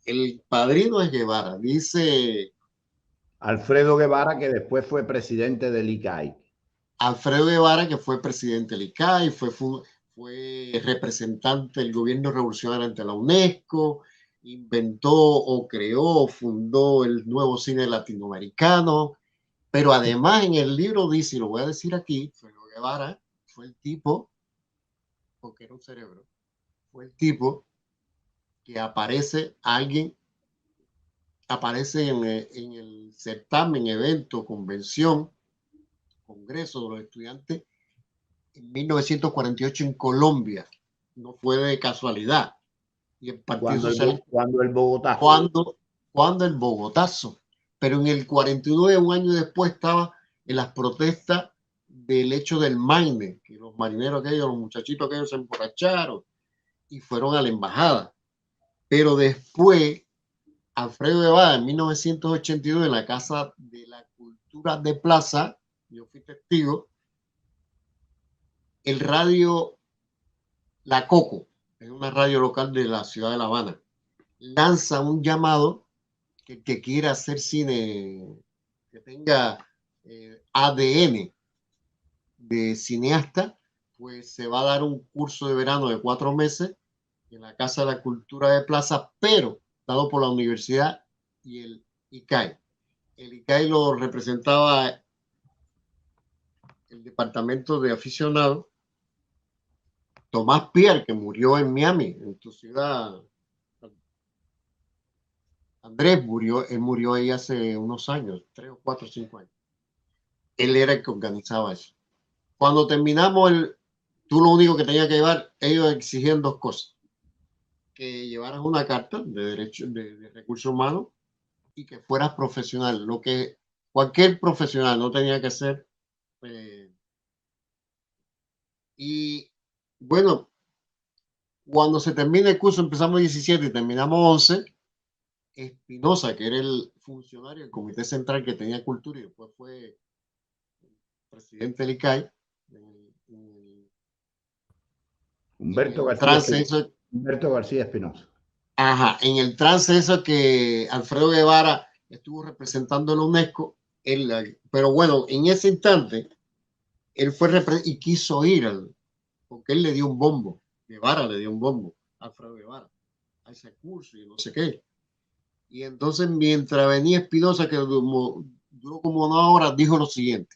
El padrino es Guevara, dice Alfredo Guevara, que después fue presidente del ICAI. Alfredo Guevara, que fue presidente del ICAI, fue representante del gobierno revolucionario ante la UNESCO, inventó o creó o fundó el nuevo cine latinoamericano, pero además en el libro dice, y lo voy a decir aquí, Alfredo Guevara fue el tipo porque era un cerebro, fue el tipo que aparece en el certamen, evento, convención, congreso de los estudiantes en 1948 en Colombia. No fue de casualidad. Y el Partido Socialista. Cuando el Bogotazo. Cuando el Bogotazo. Pero en el 49, un año después, estaba en las protestas del hecho del Maine, que los marineros aquellos, los muchachitos aquellos se emborracharon y fueron a la embajada. Pero después, Alfredo Guevara, en 1982, en la Casa de la Cultura de Plaza, yo fui testigo, el radio La Coco, es una radio local de la ciudad de La Habana, lanza un llamado que quiera hacer cine, que tenga ADN de cineasta, pues se va a dar un curso de verano de 4 meses en la Casa de la Cultura de Plaza, pero dado por la universidad y el ICAI. El ICAI lo representaba el departamento de aficionados, Tomás Pierre, que murió en Miami, en tu ciudad. Andrés murió ahí hace unos años, 3 o 4 o 5 años. Él era el que organizaba eso. Cuando terminamos, tú lo único que tenías que llevar, ellos exigían 2 cosas. Que llevaras una carta de recursos humanos y que fueras profesional. Lo que cualquier profesional no tenía que ser. Y bueno, cuando se termina el curso, empezamos 17 y terminamos 11. Espinosa, que era el funcionario del Comité Central que tenía cultura y después fue presidente del ICAI. Humberto García Espinosa. Ajá, en el trance eso que Alfredo Guevara estuvo representando la UNESCO, pero bueno, en ese instante, él fue y quiso ir, porque él le dio un bombo, Guevara le dio un bombo a Alfredo Guevara, a ese curso y no sé qué. Y entonces, mientras venía Espinosa, que duró como 1 hora, dijo lo siguiente: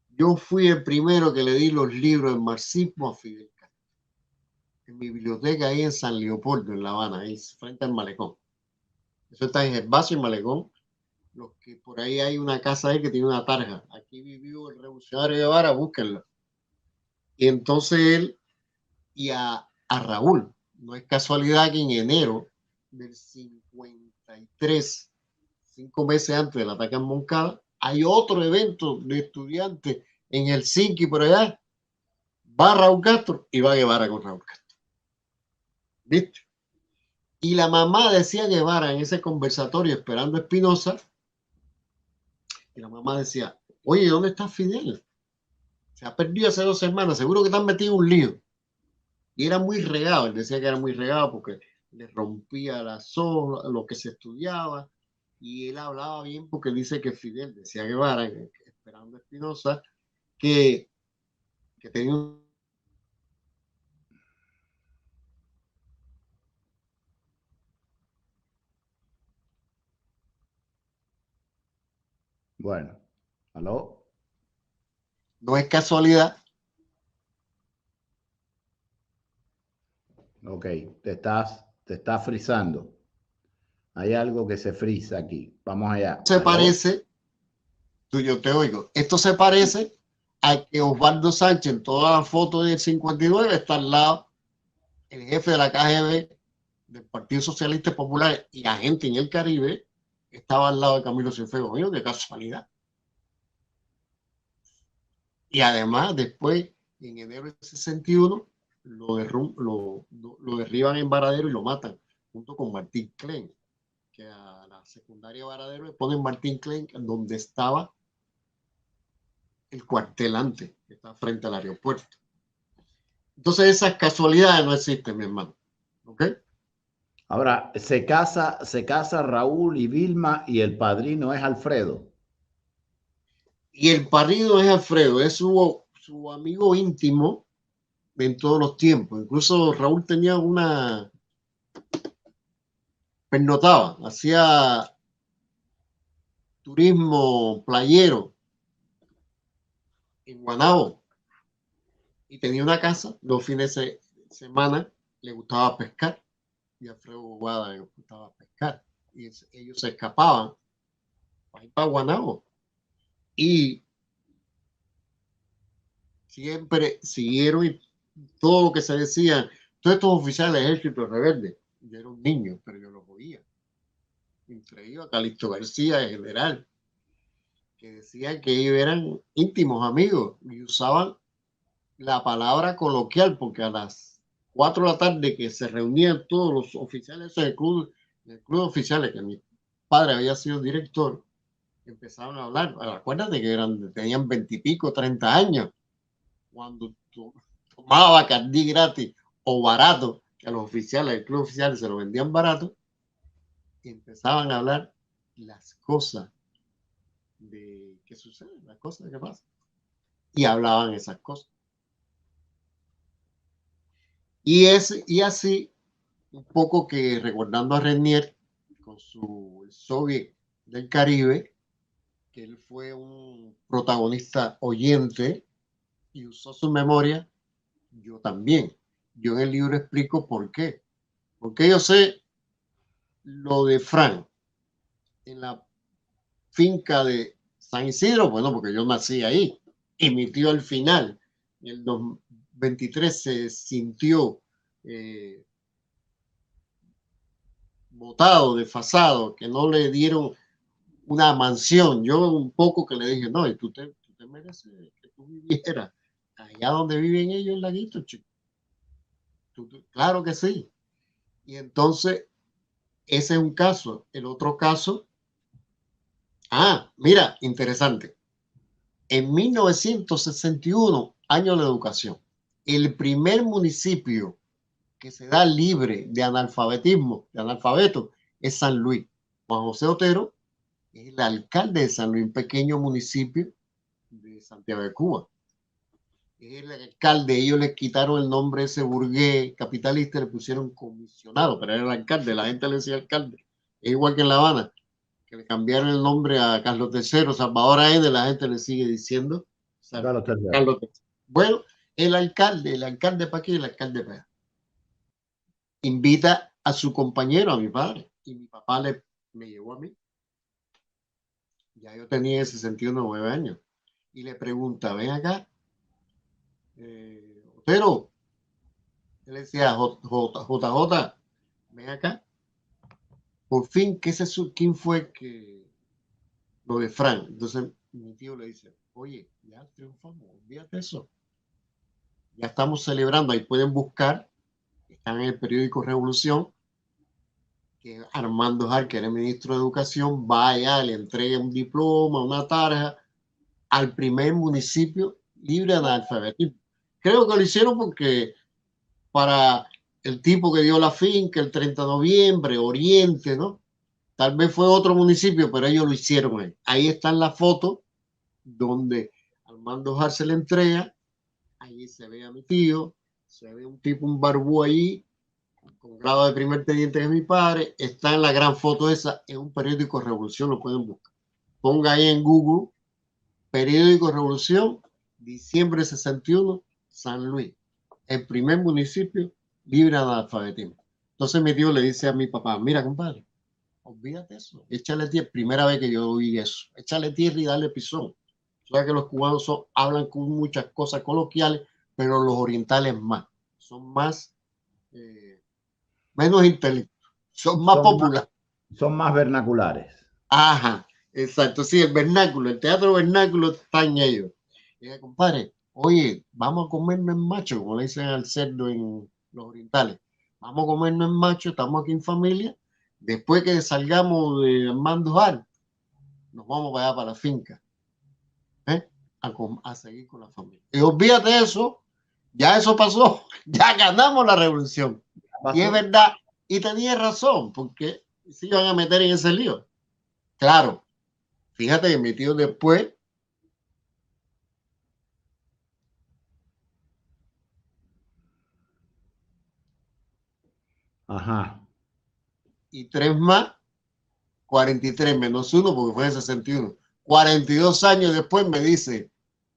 yo fui el primero que le di los libros de marxismo a Fidel Castro, en mi biblioteca ahí en San Leopoldo, en La Habana, ahí frente al malecón. Eso está en Gervasio y Malecón. Los que por ahí hay una casa ahí que tiene una tarja. Aquí vivió el revolucionario Guevara, búsquenlo. Y entonces él y a Raúl, no es casualidad que en enero del 53, 5 meses antes del ataque en Moncada, hay otro evento de estudiantes en Helsinki por allá. Va Raúl Castro y va Guevara con Raúl Castro. ¿Viste? Y la mamá decía Guevara en ese conversatorio esperando a Espinosa, y la mamá decía: oye, ¿dónde está Fidel? Se ha perdido hace 2 semanas, seguro que te han metido un lío. Y era muy regado, él decía que era muy regado porque le rompía las hojas, lo que se estudiaba, y él hablaba bien porque dice que Fidel, decía Guevara, esperando a Espinosa, que tenía un... Bueno, ¿aló? No es casualidad. Ok, te estás frizando. Hay algo que se frisa aquí. Vamos allá. Se parece, yo te oigo, esto se parece a que Osvaldo Sánchez, en toda la foto del 59, está al lado el jefe de la KGB del Partido Socialista Popular y agente en el Caribe, estaba al lado de Camilo Cienfuegos. Mío, qué casualidad. Y además, después, en enero del 61, lo derriban en Varadero y lo matan, junto con Martín Klein, que a la secundaria Varadero le ponen Martín Klein, donde estaba el cuartel antes, que está frente al aeropuerto. Entonces, esas casualidades no existen, mi hermano. ¿Ok? Ahora, se casa Raúl y Vilma y el padrino es Alfredo. Y el padrino es Alfredo, es su amigo íntimo en todos los tiempos. Incluso Raúl tenía pernotaba, hacía turismo playero en Guanabo. y tenía una casa. Los fines de semana le gustaba pescar y a Alfredo Boada le gustaba pescar. Y ellos se escapaban para Guanabo y siempre siguieron y todo lo que se decía, todos estos oficiales del ejército rebelde. Yo era un niño, pero yo los oía. Entre ellos a Calixto García, el general, que decían que ellos eran íntimos amigos y usaban la palabra coloquial, porque a las 4 de la tarde que se reunían todos los oficiales del club de oficiales, que mi padre había sido director, empezaron a hablar. Acuérdate que tenían 20 y pico, 30 años, cuando tomaba Bacardí gratis o barato, que a los oficiales del club oficial se lo vendían barato, y empezaban a hablar las cosas de que suceden, las cosas que pasan, y hablaban esas cosas. Y así, un poco que recordando a Renier con su Soviet del Caribe, que él fue un protagonista oyente y usó su memoria, yo también. Yo en el libro explico por qué. Porque yo sé lo de Frank en la finca de San Isidro, bueno, porque yo nací ahí. Y mi tío al final, en el 23, se sintió botado, desfasado, que no le dieron una mansión. Yo un poco que le dije, no, y tú te mereces que tú vivieras allá donde viven ellos en Laguito, chico. Claro que sí. Y entonces, ese es un caso. El otro caso, mira, interesante. En 1961, año de educación, el primer municipio que se da libre de analfabetismo, de analfabeto, es San Luis. Juan José Otero es el alcalde de San Luis, un pequeño municipio de Santiago de Cuba. Es el alcalde, ellos le quitaron el nombre ese burgués capitalista, le pusieron comisionado, pero era el alcalde, la gente le decía alcalde. Es igual que en La Habana, que le cambiaron el nombre a Carlos III, Salvador Allende, la gente le sigue diciendo Carlos III. Bueno, el alcalde para aquí, el alcalde para allá. Invita a su compañero, a mi padre, y mi papá me llevó a mí. Ya yo tenía 61, 9 años. Y le pregunta, ven acá, Otero. Él decía, JJ, ven acá. Por fin, ¿quién fue que lo de Frank? Entonces mi tío le dice, oye, ya triunfamos, olvídate eso. Ya estamos celebrando, ahí pueden buscar, están en el periódico Revolución, que Armando Jar, que era ministro de Educación, vaya, le entrega un diploma, una tarja al primer municipio libre de analfabetismo. Creo que lo hicieron porque para el tipo que dio la finca el 30 de noviembre, Oriente, ¿no? Tal vez fue otro municipio, pero ellos lo hicieron ahí. Ahí está en la foto donde Armando Jar se le entrega. Ahí se ve a mi tío, se ve un tipo, un barbú allí, con grado de primer teniente de mi padre. Está en la gran foto esa, en un periódico Revolución, lo pueden buscar. Ponga ahí en Google, periódico Revolución, diciembre 61, San Luis, el primer municipio libre de analfabetismo. Entonces mi tío le dice a mi papá, mira compadre, olvídate eso, échale tierra, primera vez que yo oí eso, échale tierra y dale pisón. Sabes que los cubanos hablan con muchas cosas coloquiales, pero los orientales más, son más, menos intelectuales, son más populares. Son más vernaculares. Ajá, exacto, sí, el vernáculo, el teatro vernáculo está en ellos. Y dice, compadre, oye, vamos a comernos en macho, como le dicen al cerdo en los orientales. Vamos a comernos en macho, estamos aquí en familia. Después que salgamos de Armando Jar, nos vamos para allá, para la finca, a seguir con la familia. Y olvídate de eso, ya eso pasó, ya ganamos la revolución. Y es verdad, y tenía razón, porque se iban a meter en ese lío. Claro, fíjate que mi tío después Ajá. Y 3 más, 43 menos 1, porque fue en 61. 42 años después me dice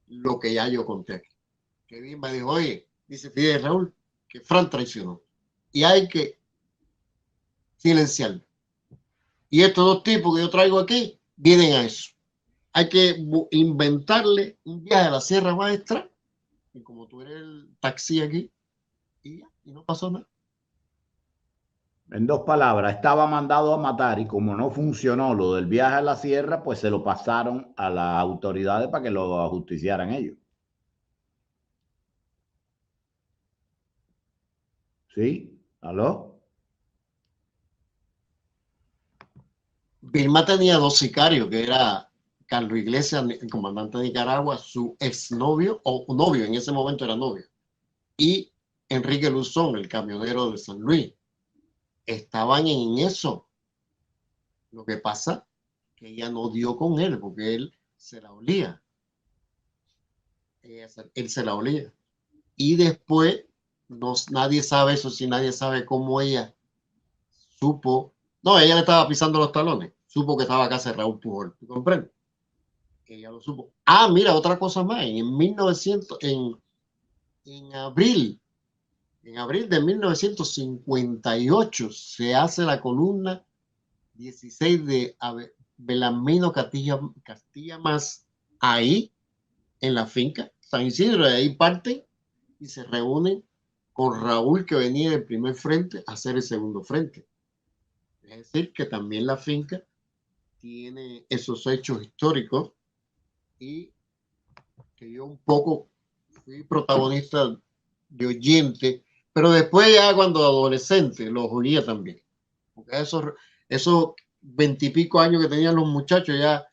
lo que ya yo conté aquí. que Vilma dijo, oye, dice Fidel Raúl, que Fran traicionó y hay que silenciarlo. Y estos dos tipos que yo traigo aquí vienen a eso. Hay que inventarle un viaje a la Sierra Maestra, y como tú eres el taxi aquí, y no pasó nada. En dos palabras, estaba mandado a matar y como no funcionó lo del viaje a la sierra, pues se lo pasaron a las autoridades para que lo ajusticiaran ellos. ¿Sí? ¿Aló? Vilma tenía dos sicarios, que era Carlos Iglesias, el comandante de Nicaragua, su exnovio, o novio, en ese momento era novio, y Enrique Luzón, el camionero de San Luis. Estaban en eso. Lo que pasa que ella no dio con él, porque él se la olía. Él se la olía. Y después, nadie sabe eso, si nadie sabe cómo ella supo. No, ella le estaba pisando los talones. Supo que estaba acá Raúl Pujol. ¿Tú comprendes? Ella lo supo. Ah, mira, otra cosa más. En abril de 1958 se hace la columna 16 de Belarmino Castilla Más, ahí en la finca San Isidro. De ahí parten y se reúnen con Raúl, que venía del primer frente a hacer el segundo frente. Es decir, que también la finca tiene esos hechos históricos y que yo un poco fui protagonista de oyente, pero después ya cuando adolescente los oía también. Porque esos 20 y pico años que tenían los muchachos ya,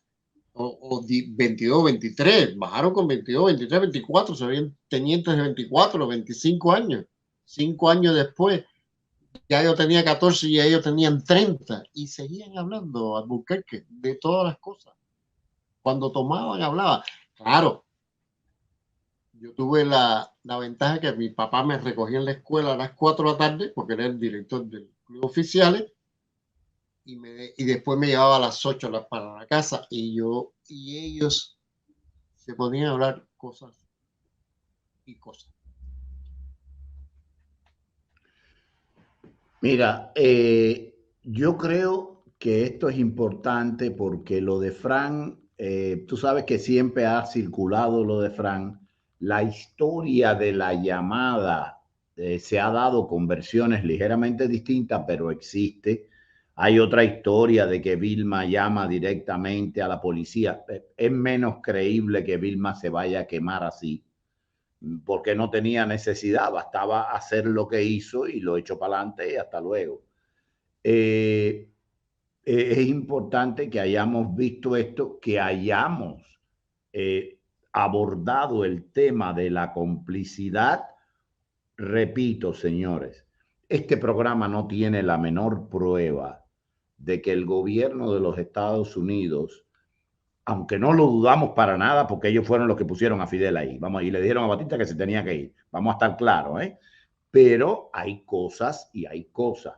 o 22, 23, bajaron con 22, 23, 24, se veían tenientes de 24, 25 años. 5 años después, ya yo tenía 14 y ellos tenían 30 y seguían hablando a Albuquerque de todas las cosas. Cuando tomaban, hablaban. Claro, yo tuve la ventaja que mi papá me recogía en la escuela a las 4 de la tarde, porque era el director del club oficiales, y después me llevaba a las 8 para la casa, y ellos se ponían a hablar cosas y cosas. Mira, yo creo que esto es importante porque lo de Fran, tú sabes que siempre ha circulado lo de Fran, la historia de la llamada se ha dado con versiones ligeramente distintas, pero existe. Hay otra historia de que Vilma llama directamente a la policía. Es menos creíble que Vilma se vaya a quemar así porque no tenía necesidad, bastaba hacer lo que hizo y lo echó para adelante y hasta luego. Es importante que hayamos visto esto, que hayamos abordado el tema de la complicidad. Repito, señores, este programa no tiene la menor prueba de que el gobierno de los Estados Unidos, aunque no lo dudamos para nada, porque ellos fueron los que pusieron a Fidel ahí, vamos, y le dijeron a Batista que se tenía que ir, vamos a estar claros, ¿eh? Pero hay cosas y hay cosas.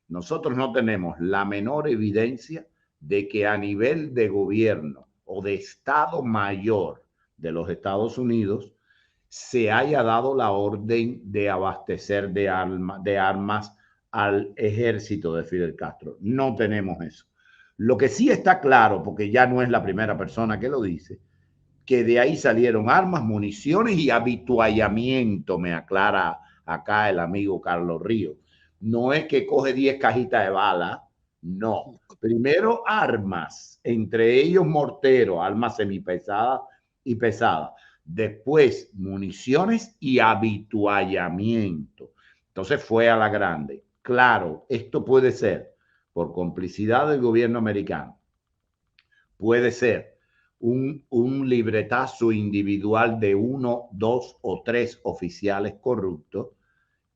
Nosotros no tenemos la menor evidencia de que a nivel de gobierno o de Estado Mayor de los Estados Unidos se haya dado la orden de abastecer de armas al ejército de Fidel Castro. No tenemos eso. Lo que sí está claro, porque ya no es la primera persona que lo dice, que de ahí salieron armas, municiones y habituallamiento, me aclara acá el amigo Carlos Ríos. No es que coge 10 cajitas de bala, no. Primero armas, entre ellos morteros, armas semipesadas y pesadas. Después municiones y habituallamiento. Entonces fue a la grande. Claro, esto puede ser por complicidad del gobierno americano. Puede ser un libretazo individual de 1, 2 o 3 oficiales corruptos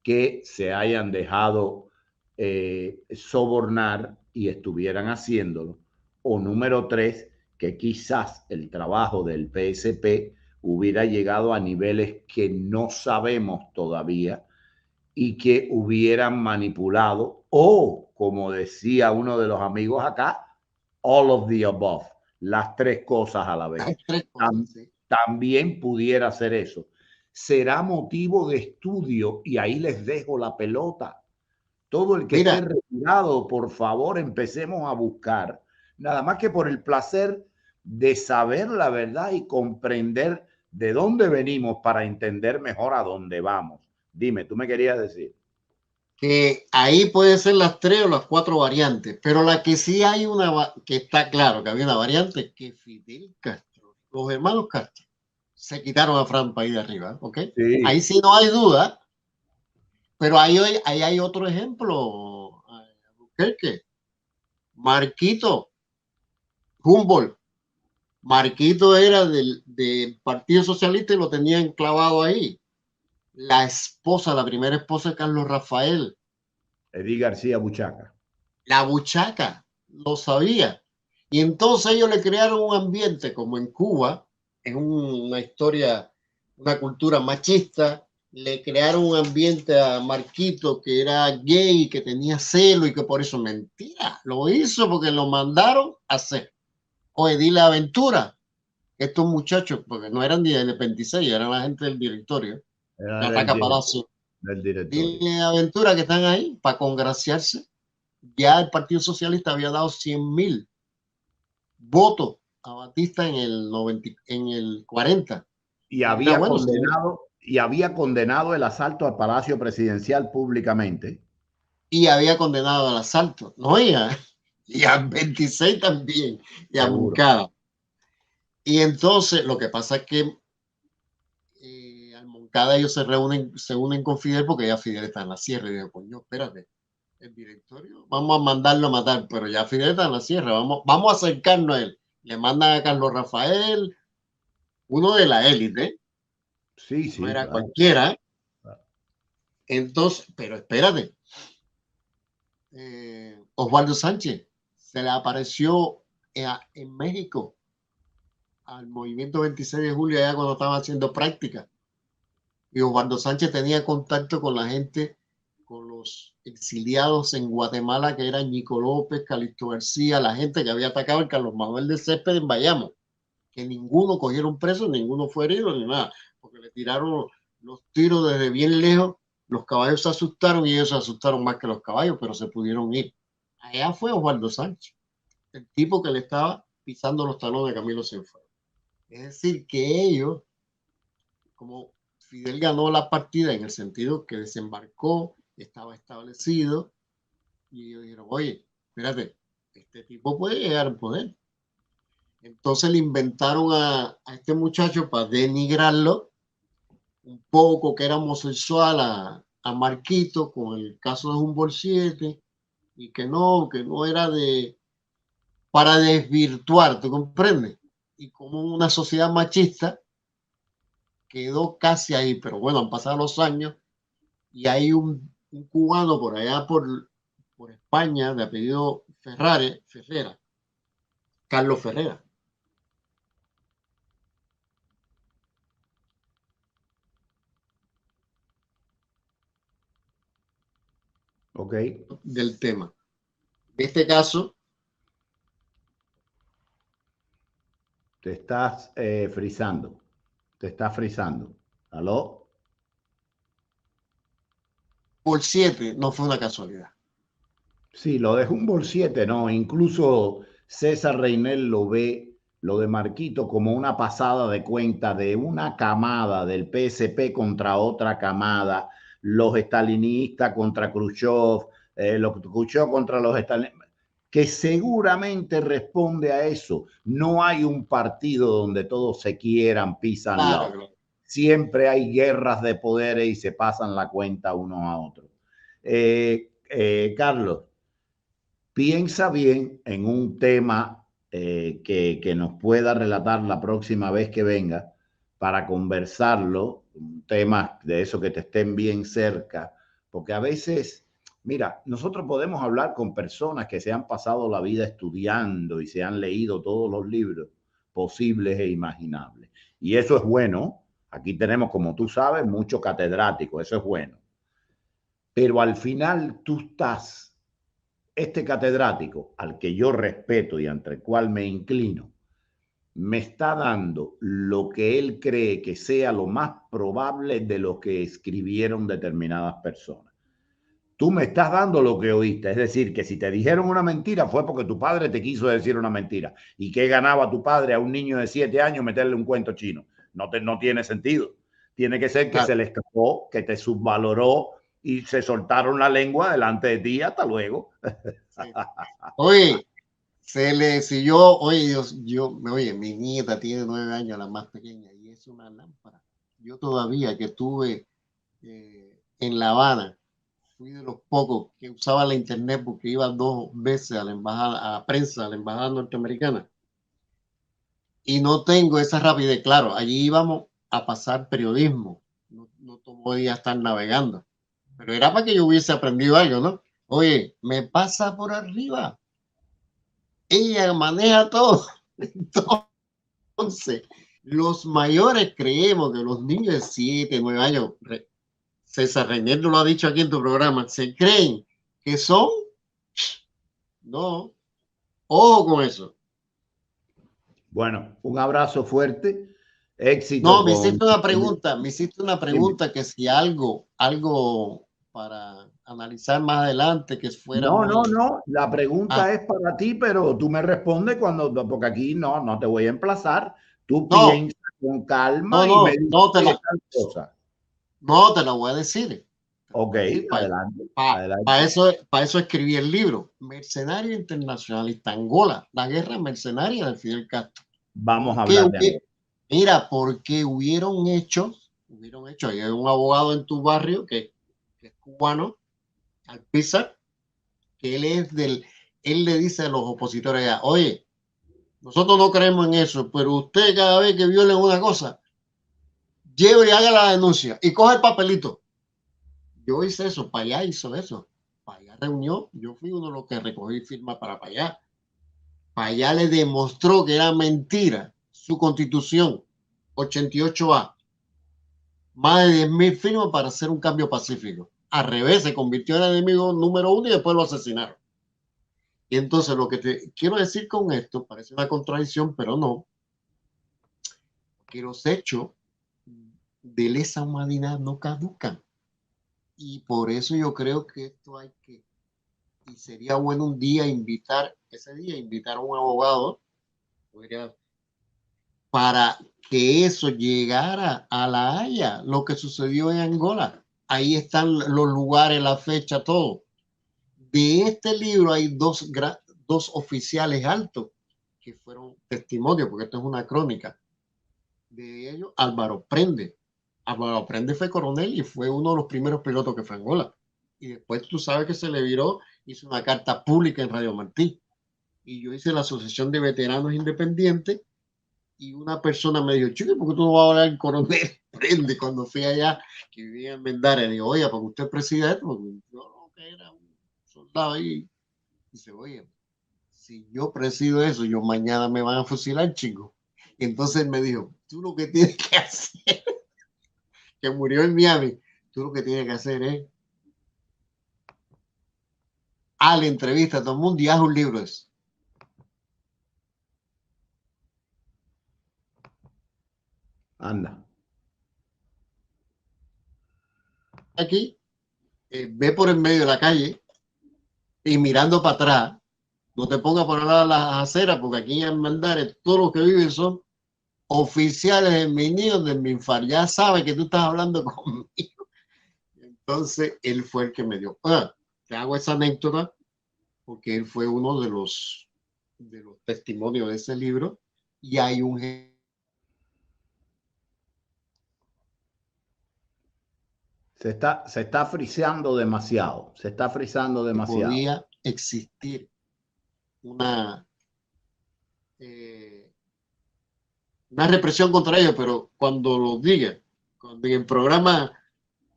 que se hayan dejado sobornar y estuvieran haciéndolo. O número 3, que quizás el trabajo del PSP hubiera llegado a niveles que no sabemos todavía y que hubieran manipulado o, como decía uno de los amigos acá, all of the above, las tres cosas a la vez. También pudiera ser eso. será motivo de estudio y ahí les dejo la pelota. Todo el que esté Mira, retirado, por favor, empecemos a buscar, nada más que por el placer de saber la verdad y comprender de dónde venimos para entender mejor a dónde vamos. Dime, tú me querías decir. que ahí puede ser las 3 o las 4 variantes, pero la que sí hay una, que está claro que había una variante, que Fidel Castro, los hermanos Castro, se quitaron a Fran para ir de arriba, ¿ok? Ahí Sí, sí no hay duda, pero ahí hay otro ejemplo, que Marquito, Humboldt, Marquito era del Partido Socialista y lo tenían clavado ahí. La esposa, la primera esposa de Carlos Rafael, Edí García Buchaca. la buchaca, lo sabía. Y entonces ellos le crearon un ambiente como en Cuba, es una historia, una cultura machista, le crearon un ambiente a Marquito que era gay, que tenía celo y que por eso mentira, lo hizo porque lo mandaron a hacer. Oye, dile Aventura, estos muchachos, porque no eran ni del 26, eran la gente del directorio, Era de Ataca del, Palacio. del directorio. Dile Aventura que están ahí para congraciarse. Ya el Partido Socialista había dado 100,000 votos a Batista en el, 90, en el 40. Y Y era bueno, había condenado el asalto al Palacio Presidencial públicamente. y había condenado al asalto. No, y a 26 también, y a Seguro. Moncada. Y entonces lo que pasa es que al Moncada ellos se unen con Fidel porque ya Fidel está en la sierra. Y digo, coño, espérate, el directorio, vamos a mandarlo a matar, pero ya Fidel está en la sierra, vamos a acercarnos a él. Le mandan a Carlos Rafael, uno de la élite, Sí, no sí, era claro. cualquiera. Claro. Entonces, pero espérate, Osvaldo Sánchez se le apareció en México al movimiento 26 de julio, allá cuando estaba haciendo práctica. Y Osvaldo Sánchez tenía contacto con la gente, con los exiliados en Guatemala, que eran Nico López, Calixto García, la gente que había atacado a Carlos Manuel de Césped en Bayamo, que ninguno cogieron preso, ninguno fue herido ni nada, porque le tiraron los tiros desde bien lejos, los caballos se asustaron y ellos se asustaron más que los caballos, pero se pudieron ir. Allá fue Osvaldo Sánchez, el tipo que le estaba pisando los talones a Camilo Cienfuegos. Es decir, que ellos, como Fidel ganó la partida en el sentido que desembarcó, estaba establecido, y ellos dijeron, oye, espérate, este tipo puede llegar al poder. Entonces le inventaron a este muchacho para denigrarlo un poco, que era homosexual a Marquito con el caso de Humboldt 7 y que no era de para desvirtuar, ¿tú comprendes? Y como una sociedad machista quedó casi ahí, pero bueno, han pasado los años y hay un cubano por allá por España de apellido Ferrera, Carlos Ferrera, Ok. del tema. En este caso, Te estás frizando. Te estás frizando. ¿Aló? por 7 no fue una casualidad. Sí, lo de Humboldt 7, no. Incluso César Reinel lo ve, lo de Marquito, como una pasada de cuenta de una camada del PSP contra otra camada, los estalinistas contra Khrushchev, los Khrushchev contra los estalinistas, que seguramente responde a eso. No hay un partido donde todos se quieran, peace and Claro, love. claro. Siempre hay guerras de poderes y se pasan la cuenta unos a otros. Carlos, piensa bien en un tema que nos pueda relatar la próxima vez que venga para conversarlo, un tema de eso que te estén bien cerca, porque a veces, mira, nosotros podemos hablar con personas que se han pasado la vida estudiando y se han leído todos los libros posibles e imaginables. Y eso es bueno. Aquí tenemos, como tú sabes, mucho catedrático, eso es bueno. Pero al final tú estás, este catedrático, al que yo respeto y ante el cual me inclino, me está dando lo que él cree que sea lo más probable de lo que escribieron determinadas personas. Tú me estás dando lo que oíste, es decir, que si te dijeron una mentira fue porque tu padre te quiso decir una mentira. ¿Y qué ganaba tu padre a un niño de 7 años meterle un cuento chino? No tiene sentido. Tiene que ser que se le escapó, que te subvaloró y se soltaron la lengua delante de ti. Hasta luego. Sí. Oye, si yo, oye, oye, mi nieta tiene 9 años, la más pequeña, y es una lámpara. Yo todavía que estuve en La Habana, fui de los pocos que usaba la internet porque iba 2 veces a la embajada, a prensa, a la embajada norteamericana. Y no tengo esa rapidez. Claro, allí íbamos a pasar periodismo. No podía estar navegando. Pero era para que yo hubiese aprendido algo, ¿no? Oye, me pasa por arriba. Ella maneja todo. Entonces, los mayores creemos que los niños de 7, 9 años, César Reñer lo ha dicho aquí en tu programa, se creen que son. No, ojo con eso. Bueno, un abrazo fuerte, éxito No, con... me hiciste una pregunta que si algo para analizar más adelante que fuera No, no, muy... no. La Ah, pregunta es para ti, pero tú me respondes cuando, porque aquí no te voy a emplazar. Tú no, piensa con calma y me dices tal cosa. no te la voy a decir. Te la Ok, voy a decir. adelante, Para adelante. eso, para eso escribí el libro, Mercenario Internacionalista Angola, la guerra mercenaria de Fidel Castro. Vamos a Porque, hablar de Angola. mira, porque hubieron hechos, hay un abogado en tu barrio que es cubano, Alpizar, que él le dice a los opositores ya, oye, nosotros no creemos en eso, pero usted cada vez que violen una cosa, lleve y haga la denuncia y coge el papelito. Yo hice eso, para allá hizo eso. Para allá reunió, yo fui uno de los que recogí firma para allá. Para allá le demostró que era mentira su constitución 88A. Más de 10.000 firmas para hacer un cambio pacífico. Al revés, se convirtió en enemigo número 1 y después lo asesinaron. Y entonces lo que te quiero decir con esto, parece una contradicción, pero no, que los hechos de lesa humanidad no caducan. Y por eso yo creo que esto hay que, y sería bueno un día invitar a un abogado para que eso llegara a La Haya, lo que sucedió en Angola. Ahí están los lugares, la fecha, todo. De este libro hay dos oficiales altos que fueron testimonios, porque esto es una crónica. De ellos, Álvaro Prende. Álvaro Prende fue coronel y fue uno de los primeros pilotos que fue a Angola. Y después tú sabes que se le viró, hizo una carta pública en Radio Martí. Y yo hice la Asociación de Veteranos Independientes y una persona me dijo, chico, ¿por qué tú no vas a hablar en coronel Prende? Cuando fui allá, que vivía en Mendares, digo, oye, porque usted es presidente, porque yo no, que era un soldado ahí. Dice, oye, si yo presido eso, yo mañana me van a fusilar, chico. Y entonces me dijo, tú lo que tienes que hacer, que murió en Miami, tú lo que tienes que hacer es a la entrevista a todo el mundo y haz un libro de eso. Anda. Aquí, ve por el medio de la calle y mirando para atrás, no te pongas por lado las aceras, porque aquí en Mandares todos los que viven son oficiales de mi niño, de mi infar. Ya sabe que tú estás hablando conmigo. Entonces, él fue el que me dio. Te hago esa anécdota porque él fue uno de los testimonios de ese libro y hay un Se está friseando demasiado. Se está frizando que demasiado. podía existir una, eh, una represión contra ellos, pero cuando lo diga, cuando en el programa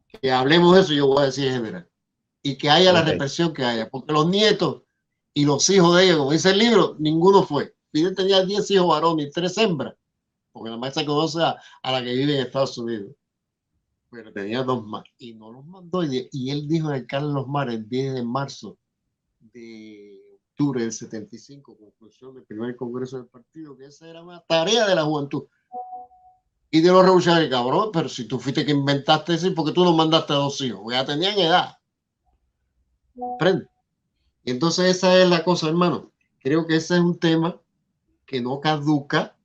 que hablemos de eso, yo voy a decir en general. Y que haya la Ok. represión que haya, porque los nietos y los hijos de ellos, como dice el libro, ninguno fue. Fidel tenía 10 hijos varones y 3 hembras, porque la maestra conoce a la que vive en Estados Unidos, pero tenía 2 más y no los mandó. Y él dijo en el Carlos Mar el 10 de marzo de octubre del 75, conclusión del primer congreso del partido, que esa era una tarea de la juventud y de los revolucionarios. Cabrón, pero si tú fuiste que inventaste eso, ¿por qué tú no mandaste a 2 hijos? Porque ya tenían edad. ¿Prende? Y entonces esa es la cosa, hermano. Creo que ese es un tema que no caduca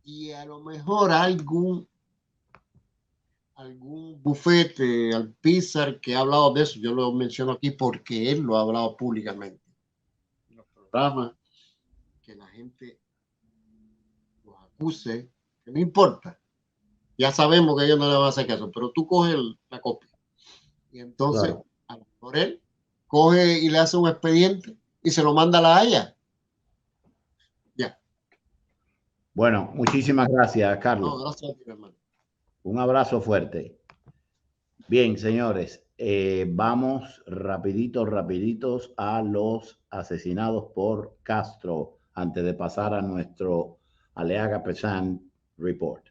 y a lo mejor algún bufete, Alpizar, que ha hablado de eso, yo lo menciono aquí porque él lo ha hablado públicamente. En los programas, que la gente los acuse, que no importa. Ya sabemos que ellos no le van a hacer caso, pero tú coges la copia. Y entonces, claro, a lo mejor él coge y le hace un expediente y se lo manda a la Haya. Ya. Bueno, muchísimas gracias, Carlos. No, gracias a ti, hermano. Un abrazo fuerte. Bien, señores, vamos rapiditos a los asesinados por Castro antes de pasar a nuestro Aleaga Pesan Report.